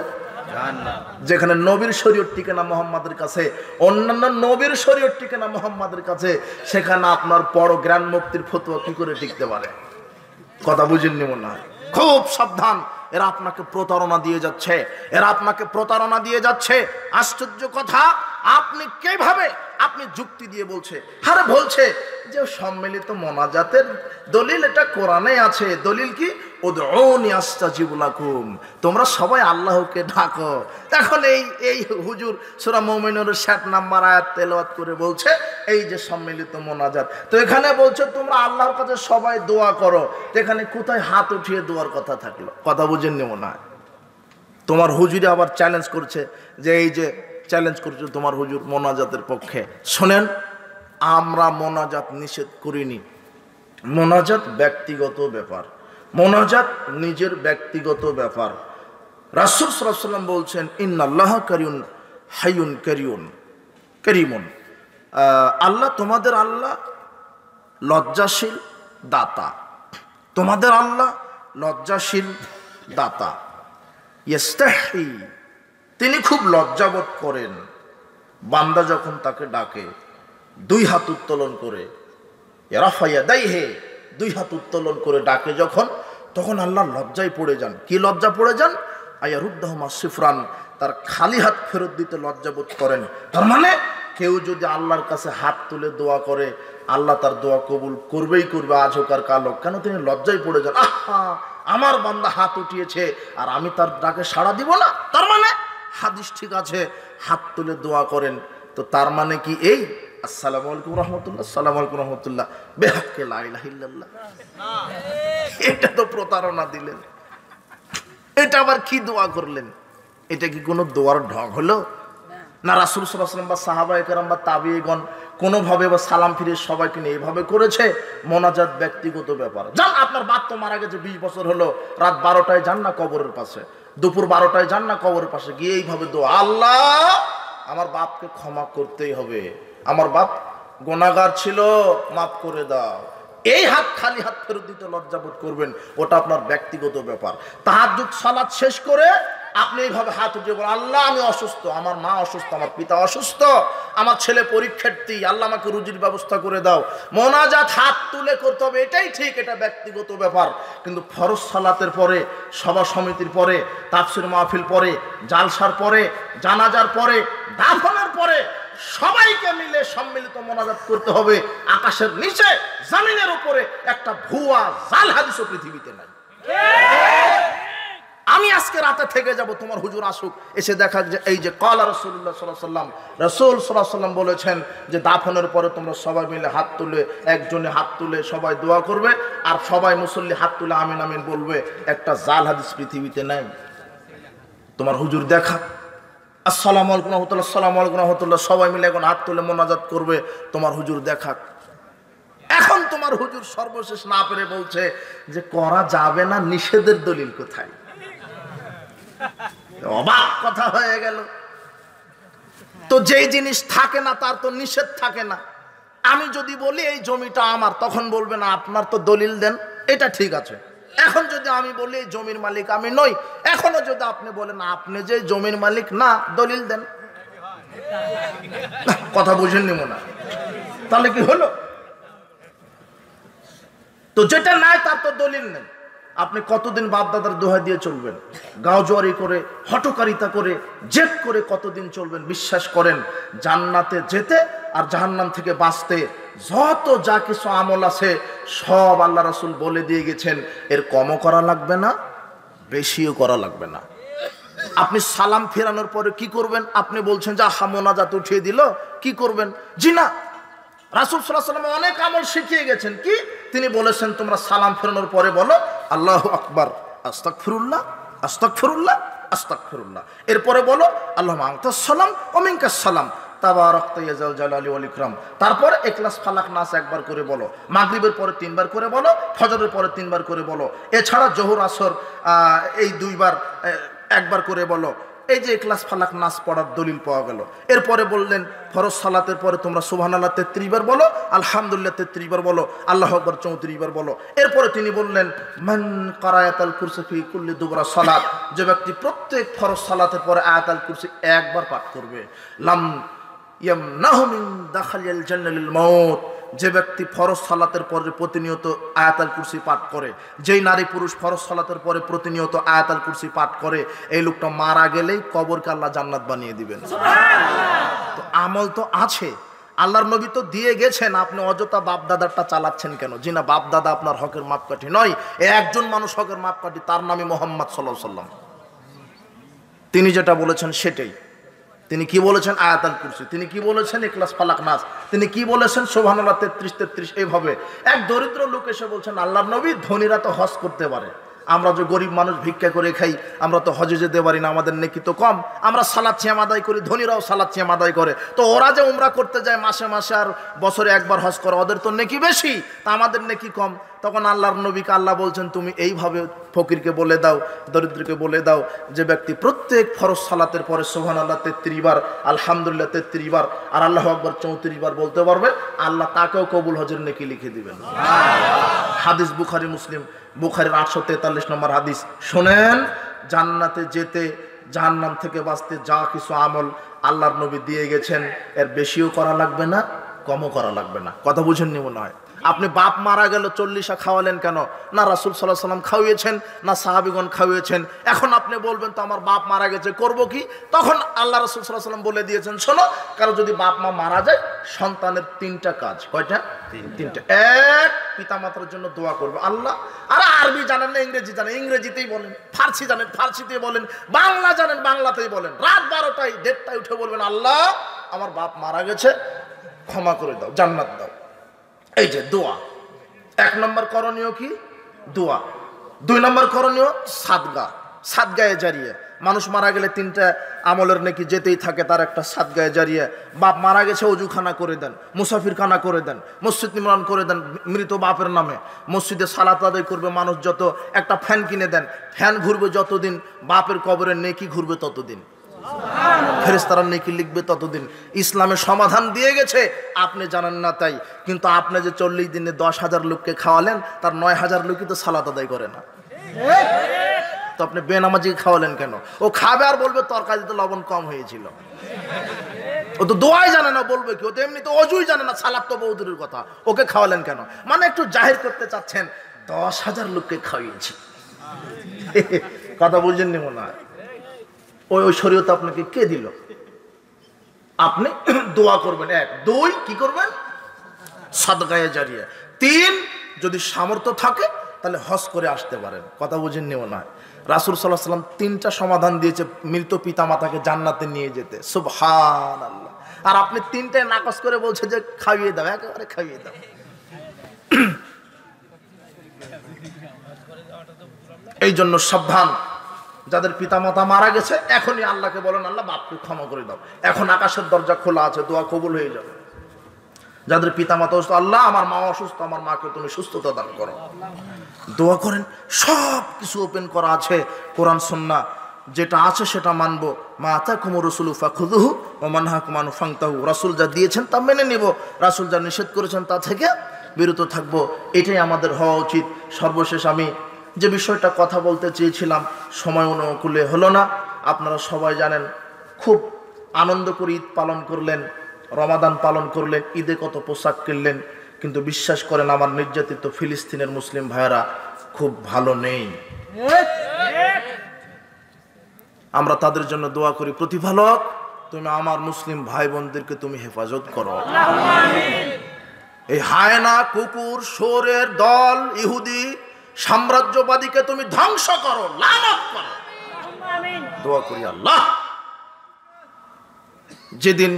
জাহান্নাম। যেখানে নবীর শরীয়ত টিকে না মুহাম্মাদের কাছে, অন্যান্য নবীর শরীয়ত টিকে না মুহাম্মাদের কাছে, সেখানে আপনার বড় জ্ঞান মুক্তির ফতোয়া কি করে টিকতে পারে? কথা বুঝেননি মনে হয়। খুব সাবধান, এরা আপনাকে প্রতারণা দিয়ে যাচ্ছে, এরা আপনাকে প্রতারণা দিয়ে যাচ্ছে। আশ্চর্য কথা, আপনি কিভাবে আপনি যুক্তি দিয়ে বলছে, আরে বলছে যে সম্মিলিত মোনাজাতের দলিল এটা কোরআনে আছে। দলিল কি? উদউনি আস্তাজিব লাকুম, তোমরা সবাই আল্লাহকে ডাকো। এখন এই হুজুর সূরা মুমিনুর 60 নম্বর আয়াত তেলাওয়াত করে বলছে এই যে সম্মিলিত মোনাজাত, তো এখানে বলছে তোমরা আল্লাহর কাছে সবাই দোয়া করো, তো এখানে কোথায় হাত উঠিয়ে দোয়ার কথা থাকলো? কথা বুঝেননি মনে হয়। তোমার হুজুরে আবার চ্যালেঞ্জ করছে যে এই যে চ্যালেঞ্জ করছে তোমার হুজুর মোনাজাতের পক্ষে। শোনেন, আমরা মোনাজাত নিষেধ করিনি। মোনাজাত ব্যক্তিগত ব্যাপার, মোনাজাত নিজের ব্যক্তিগত ব্যাপার। রাসূল সাল্লাল্লাহু আলাইহি ওয়াসাল্লাম বলছেন ইন্নাল্লাহা কারিয়ুন হাইয়ুন কারীমুন, আল্লাহ তোমাদের আল্লাহ লজ্জাশীল দাতা, তোমাদের আল্লাহ লজ্জাশীল দাতা। ইস্তাহি, তিনি খুব লজ্জাবোধ করেন বান্দা যখন তাকে ডাকে দুই হাত উত্তোলন করে, রাফা ইয়াদাইহি, দুই হাত উত্তোলন করে ডাকে যখন, তখন আল্লাহ লজ্জায় পড়ে যান। কি লজ্জা পড়ে যান? আয়ারুদ্দাহুমা সিফরান, তার খালি হাত ফেরত দিতে লজ্জাবোধ করেন। তার মানে কেউ যদি আল্লাহর কাছে হাত তুলে দোয়া করে, আল্লাহ তার দোয়া কবুল করবেই করবে, আজ হোক আর কাল হোক। কেন? তিনি লজ্জায় পড়ে যান, আহা আমার বান্দা হাত উঠিয়েছে আর আমি তার ডাকে সাড়া দিব না। তার মানে হাদিস ঠিক আছে, হাত তুলে দোয়া করেন, তো তার মানে কি এই আসসালামু আলাইকুম রহমতুল্লাহ, আসসালামু আলাইকুম রহমতুল্লাহ, বেহাক্কে লা ইলাহা ইল্লাল্লাহ, এটা তো প্রতারণা দিলেন। এটা আবার কি দোয়া করলেন? এটা কি কোনো দোয়ার ঢং হলো? না রাসূল সাল্লাল্লাহু আলাইহি ওয়াসাল্লাম বা সাহাবায়ে কেরাম বা তাবিঈগণ কোনোভাবে বা সালাম ফিরে সবাইকে নিয়ে এইভাবে করেছে? মোনাজাত ব্যক্তিগত ব্যাপার। যান, আপনার বাপ তো মারা গেছে 20 বছর হলো, রাত 12টায় যান না কবরের পাশে, দুপুর 12টায় যান না কবরের পাশে, গিয়ে এইভাবে দোয়া, আল্লাহ আমার বাপকে ক্ষমা করতেই হবে, আমার বাপ গুনাহগার ছিল, মাফ করে দাও। এই হাত খালি হাত ফেরত দিতে লজ্জাবোধ করবেন, ওটা আপনার ব্যক্তিগত ব্যাপার। তাহাজ্জুদ সালাত শেষ করে আপনি এইভাবে হাত উঠিয়ে বলেন, আল্লাহ আমি অসুস্থ, আমার মা অসুস্থ, আমার পিতা অসুস্থ, আমার ছেলে পরীক্ষার্থী, আল্লাহ আমাকে রুজির ব্যবস্থা করে দাও। মোনাজাত হাত তুলে করতে হবে, এটাই ঠিক, এটা ব্যক্তিগত ব্যাপার। কিন্তু ফরজ সালাতের পরে, সভা সমিতির পরে, তাফসীর মাহফিল পরে, জালসার পরে, জানাজার পরে, দাফনের পরে সবাইকে মিলে সম্মিলিত মোনাজাত করতে হবে। আকাশের নিচে জমিনের উপরে একটা ভুয়া জাল হাদিসও পৃথিবীতে নাই। আমি আজকে রাতে থেকে যাব, তোমার হুজুর আসুক, এসে দেখা যে এই যে ক্বালা রাসূলুল্লাহ সাল্লাল্লাহু আলাইহি ওয়াসাল্লাম, রাসূল সাল্লাল্লাহু আলাইহি ওয়াসাল্লাম বলেছেন যে দাফনের পরে তোমরা সবাই মিলে হাত তুলে, একজনে হাত তুলে সবাই দোয়া করবে, আর সবাই মুসল্লি হাত তুলে আমিন আমিন বলবে। একটা জাল হাদিস পৃথিবীতে নাই। তোমার হুজুর দেখা, আসসালামু আলাইকুম রাহমাতুল্লাহ, আসসালামু আলাইকুম রাহমাতুল্লাহ, সবাই মিলে এখন হাত তুলে মোনাজাত করবে, তোমার হুজুর দেখা। এখন তোমার হুজুর সর্বশেষ না পেরে বলছে যে করা যাবে না, নিষেধের দলিল কোথায়? অবাক কথা হয়ে গেল। তো যেই জিনিস থাকে না তার তো নিষেধ থাকে না। আমি যদি বলি এই জমিটা আমার, তখন বলবে না আপনার তো দলিল দেন, এটা ঠিক আছে। এখন যদি আমি বলি এই জমির মালিক আমি নই, এখনো যদি আপনি বলেন আপনি যে জমির মালিক না, দলিল দেন। কথা বুঝেননি মনে হয়? তাহলে কি হলো? তো যেটা নাই তার তো দলিল নেই। আপনি কতদিন বাপ দাদার দোহাই দিয়ে চলবেন? গাওজোয়ারি করে, হটকারিতা করে, জেদ করে কতদিন চলবেন? বিশ্বাস করেন, জান্নাতে যেতে আর জাহান্নাম থেকে বাঁচতে যত যা কিছু আমল আছে সব আল্লাহ রাসূল বলে দিয়ে গেছেন। এর কমও করা লাগবে না, বেশিও করা লাগবে না। আপনি সালাম ফেরানোর পরে কি করবেন? আপনি বলছেন যে মোনাজাত উঠিয়ে দিল, কি করবেন? জি না, রাসূল সাল্লাল্লাহু আলাইহি ওয়াসাল্লাম অনেক আমল শিখিয়ে গেছেন। কি? তিনি বলেছেন তোমরা সালাম ফেরানোর পরে বলো আল্লাহু আকবার, আস্তাগফিরুল্লাহ, আস্তাগফিরুল্লাহ, আস্তাগফিরুল্লাহ। এরপরে বলো আল্লাহুম্মা আনতাস সালাম ওয়া মিনকাস সালাম, তাবারাকতা ইয়া যাল জালালি ওয়াল ইকরাম। তারপরে ইখলাস ফালাক নাস একবার করে বলো, মাগরিবের পরে 3 বার করে বলো, ফজরের পরে 3 বার করে বলো। এছাড়া জোহর আসর এই 2 বার একবার করে বলো। এই যে ইখলাস ফালাক নাস পড়ার দলিল পাওয়া গেল। এরপরে বললেন ফরজ সালাতের পরে তোমরা সুবহানাল্লাহ 33 বার বলো, আলহামদুলিল্লাহ 33 বার বলো, আল্লাহু আকবার 34 বার বলো। এরপরে তিনি বললেন মান কারায়াতাল কুরসি ফি কুল্লি দুবরা সালাত, যে ব্যক্তি প্রত্যেক ফরজ সালাতের পরে আয়াতুল কুরসি একবার পাঠ করবে, লাম ইয়ামনাহু মিন দাখালিল জান্নাতিল মাউত, যে ব্যক্তি ফরজ সালাতের পরে প্রতিনিয়ত আয়াতুল কুরসি পাঠ করে, যেই নারী পুরুষ ফরজ সালাতের পরে প্রতিনিয়ত আয়াতুল কুরসি পাঠ করে, এই লোকটা মারা গেলেই কবরকে আল্লাহ জান্নাত বানিয়ে দিবেন। সুবহানাল্লাহ। তো আমল তো আছে, আল্লাহর নবী তো দিয়ে গেছেন, আপনি অযথা বাপ দাদারটা চালাচ্ছেন কেন? জি না, বাপ দাদা আপনার হকের মাপকাঠি নয়, একজন মানুষ হকের মাপকাঠি, তার নামই মুহাম্মদ সাল্লাল্লাহু আলাইহি ওয়াসাল্লাম। তিনি যেটা বলেছেন সেটাই। তিনি কি বলেছেন? আয়াতুল কুরসি। তিনি কি বলেছেন? ইখলাস ফালাক নাস। তিনি কি বলেছেন? সুবহানাল্লাহ 33 33। এইভাবে এক দরিদ্র লোক এসে বলছেন আল্লাহর নবী, ধনীরা তো হজ করতে পারে, আমরা যে গরিব মানুষ ভিক্ষা করে খাই, আমরা তো হজে যেতে পারি না, আমাদের নেকি তো কম, আমরা সালাত সিয়াম আদায় করি, ধনীরাও সালাত সিয়াম আদায় করে, তো ওরা যে উমরা করতে যায় মাসে মাসে আর বছরে একবার হজ করে, ওদের তো নেকি বেশি, তা আমাদের নেকি কম। তখন আল্লাহর নবীকে আল্লাহ বলছেন তুমি এইভাবে ফকিরকে বলে দাও, দরিদ্রকে বলে দাও, যে ব্যক্তি প্রত্যেক ফরজ সালাতের পরে সুবহানাল্লাহ 33 বার, আলহামদুলিল্লাহ 33 বার আর আল্লাহু আকবার 34 বার বলতে পারবে, আল্লাহ তাকেও কবুল হজের নেকি লিখে দিবেন। হাদিস বুখারী মুসলিম, বুখারীর 843 নম্বর হাদিস। শোনেন, জান্নাতে যেতে, জাহান্নাম থেকে বাঁচতে যা কিছু আমল আল্লাহর নবী দিয়ে গেছেন, এর বেশিও করা লাগবে না, কমও করা লাগবে না। কথা বুঝেননি মনে হয়? আপনি বাপ মারা গেল 40 খাওয়ালেন কেন? না রাসূল সাল্লাল্লাহু আলাইহি ওয়াসাল্লাম খাওয়িয়েছেন, না সাহাবীগণ খাওয়িয়েছেন। এখন আপনি বলবেন তো আমার বাপ মারা গেছে, করব কি? তখন আল্লাহ রাসূল সাল্লাল্লাহু আলাইহি ওয়াসাল্লাম বলে দিয়েছেন, শোনো, কারো যদি বাপ মা মারা যায়, সন্তানের 3টা কাজ। কয়টা? 3টা। এক, পিতামাতার জন্য দোয়া করবে। আল্লাহ, আর আরবি জানেন না ইংরেজি জানেন, ইংরেজিতেই বলেন, ফার্সি জানেন ফার্সিতেই বলেন, বাংলা জানেন বাংলাতেই বলেন। রাত 12টায় 1:30টায় উঠে বলবেন আল্লাহ আমার বাপ মারা গেছে, ক্ষমা করে দাও, জান্নাত দাও। এই যে দোয়া। 1 নম্বর করণীয় কি? দোয়া। 2 নম্বর করণীয় সাদগা, সাদগায়ে জারিয়া। মানুষ মারা গেলে 3টা আমলের নাকি যেতেই থাকে, তার একটা সাদগায়ে জারিয়া। বাপ মারা গেছে, অজুখানা করে দেন, মুসাফিরখানা করে দেন, মসজিদ নির্মাণ করে দেন মৃত বাপের নামে, মসজিদে সালাত আদায় করবে মানুষ যত, একটা ফ্যান কিনে দেন, ফ্যান ঘুরবে যতদিন, বাপের কবরের নেকি ঘুরবে ততদিন, ফেরেশতারা নেকি লিখবে ততদিন। ইসলামের সমাধান দিয়ে গেছে, আপনি জানেন না তাই। কিন্তু আপনি যে 40 দিনে 10,000 লোককে খাওয়ালেন, তার 9,000 লোকই তো সালাত আদায় করে না, তো আপনি বেনামাজিকে খাওয়ালেন কেন? ও খাবে আর বলবে তরকারিতে লবণ কম হয়েছিল। ও তো দোয়াই জানে না, বলবে কি? ও তো এমনি তো অজুই জানে না, সালাত তো বহুদূরের কথা, ওকে খাওয়ালেন কেন? মানে একটু জাহির করতে চাচ্ছেন 10,000 লোককে খাওয়িয়েছি। কথা বুঝেননি মনে হয়? ওই শরীয়ত আপনাকে কে দিল? আপনি দোয়া করবেন। 1, 2 কি করবেন? সাদগায়ে জারিয়া। 3, যদি সামর্থ্য থাকে তাহলে হজ করে আসতে পারেন। কথা বুঝেননি মনে হয়? রাসূল সাল্লাল্লাহু আলাইহি ওয়াসাল্লাম 3টা সমাধান দিয়েছে মৃত পিতামাতাকে জান্নাতে নিয়ে যেতে। সুবহানাল্লাহ। আর আপনি 3টায় নাকচ করে বলছে যে খাইয়ে দাও, একেবারে খাইয়ে দাও। এই জন্য সাবধান, যাদের পিতামাতা মারা গেছে এখনই আল্লাহকে বলেন, আল্লাহ বাপকে ক্ষমা করে দাও। এখন আকাশের দরজা খোলা আছে, দোয়া কবুল হয়ে যাবে। যাদের পিতামাতা অসুস্থ, আল্লাহ আমার মা অসুস্থ, আমার মাকে তুমি সুস্থতা দান করো, দোয়া করেন। সব কিছু ওপেন করা আছে, কোরআন সুন্নাহ যেটা আছে সেটা মানবো। মা আতাকুমুর রাসূলু ফাখুযুহু ওয়া মা নাহাকুম আনহু ফান্তাহু। রাসূল যা দিয়েছেন তা মেনে নিব, রাসূল যা নিষেধ করেছেন তা থেকে বিরত থাকবো। এটাই আমাদের হওয়া উচিত। সর্বশেষ আমি যে বিষয়টা কথা বলতে চেয়েছিলাম, সময় অনুকূলে হলো না। আপনারা সবাই জানেন, খুব আনন্দ করে ঈদ পালন করলেন, রমাদান পালন করলেন, ঈদে কত পোশাক কিনলেন, কিন্তু বিশ্বাস করেন আমার নির্যাতিত ফিলিস্তিনের মুসলিম ভাইয়েরা খুব ভালো নেই। আমরা তাদের জন্য দোয়া করি, প্রতিপালক তুমি আমার মুসলিম ভাই বোনদেরকে তুমি হেফাজত করো। এই হায়না কুকুর শোরের দল ইহুদি সাম্রাজ্যবাদীকে তুমি ধ্বংস করো, লানত করো। দোয়া করি আল্লাহ। যেদিন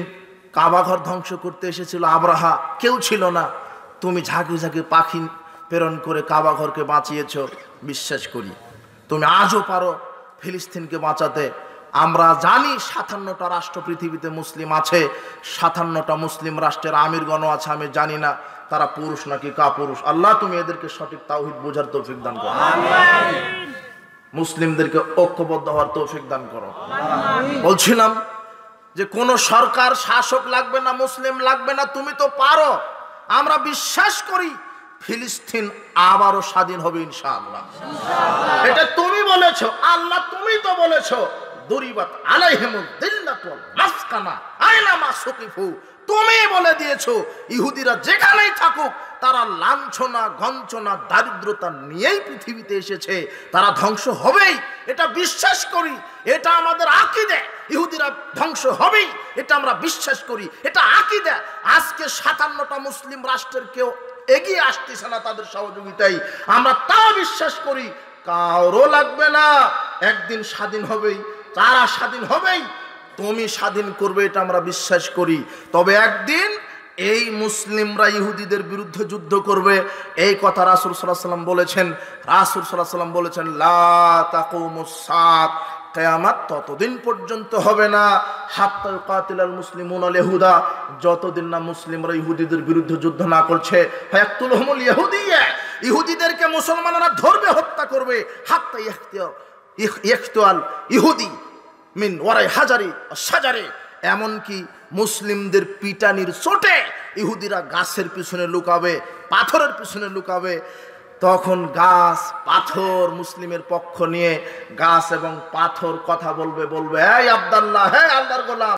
কাবাঘর ধ্বংস করতে এসেছিল আব্রাহা, কেউ ছিল না, তুমি ঝাঁকে ঝাঁকে পাখি প্রেরণ করে কাবাঘরকে বাঁচিয়েছ। বিশ্বাস করি তুমি আজও পারো ফিলিস্তিনকে বাঁচাতে। আমরা জানি 57টা রাষ্ট্র পৃথিবীতে মুসলিম আছে, 57টা মুসলিম রাষ্ট্রের আমিরগণও আছে, আমি জানি না তারা পুরুষ নাকি কাপুরুষ। আল্লাহ তুমি এদেরকে সঠিক তাওহীদ বোঝার তৌফিক দান করো, মুসলিমদেরকে ঐক্যবদ্ধ হওয়ার তৌফিক দান করো। বলছিলাম যে কোন সরকার শাসক লাগবে না, মুসলিম লাগবে না, তুমি তো পারো। আমরা বিশ্বাস করি ফিলিস্তিন আবারও স্বাধীন হবে ইনশাআল্লাহ। এটা তুমি বলেছো, আল্লাহ তুমি তো বলেছো দুরিবাত আলাইহিমুদ দিল্লাতু ওয়াল মাসকানা আইনামা সুকিফু। তুমি বলে দিয়েছো ইহুদিরা যেখানেই থাকুক তারা লাঞ্ছনা গঞ্চনা দারিদ্রতা নিয়েই পৃথিবীতে এসেছে, তারা ধ্বংস হবেই, এটা বিশ্বাস করি। এটা আমাদের আকীদা, ইহুদিরা ধ্বংস হবেই, এটা আমরা বিশ্বাস করি, এটা আকীদা। আজকে 57টা মুসলিম রাষ্ট্রের কেউ এগিয়ে আসতেছে না তাদের সহযোগিতায়, আমরা তাও বিশ্বাস করি। কারো লাগবে না, একদিন স্বাধীন হবেই, তারা স্বাধীন হবেই, তুমি স্বাধীন করবে, এটা আমরা বিশ্বাস করি। তবে একদিন এই মুসলিমরা ইহুদিদের বিরুদ্ধে যুদ্ধ করবে, এই কথা রাসূল সাল্লাল্লাহু আলাইহি ওয়াসাল্লাম বলেছেন। রাসূল সাল্লাল্লাহু আলাইহি ওয়াসাল্লাম বলেছেন লা তাকুমুস সাআত, কিয়ামত ততদিন পর্যন্ত হবে না হাত্তা ইউকাতিলাল মুসলিমুনা আল ইহুদা, যতদিন না মুসলিমরা ইহুদিদের বিরুদ্ধে যুদ্ধ না করছে। ফায়াকতুলহুমুল ইহুদিয়্যা, ইহুদিদেরকে মুসলমানরা ধরবে, হত্যা করবে। হাত্তা ইয়াকতুল ইহুদি মিন ওয়ারাই হাজারি সাজারে, এমনকি মুসলিমদের পিটানির চোটে ইহুদিরা গাছের পিছনে লুকাবে, পাথরের পিছনে লুকাবে। তখন গাছ পাথর মুসলিমের পক্ষ নিয়ে গাছ এবং পাথর কথা বলবে, বলবে এই আব্দুল্লাহ, হে আল্লাহর গোলাম,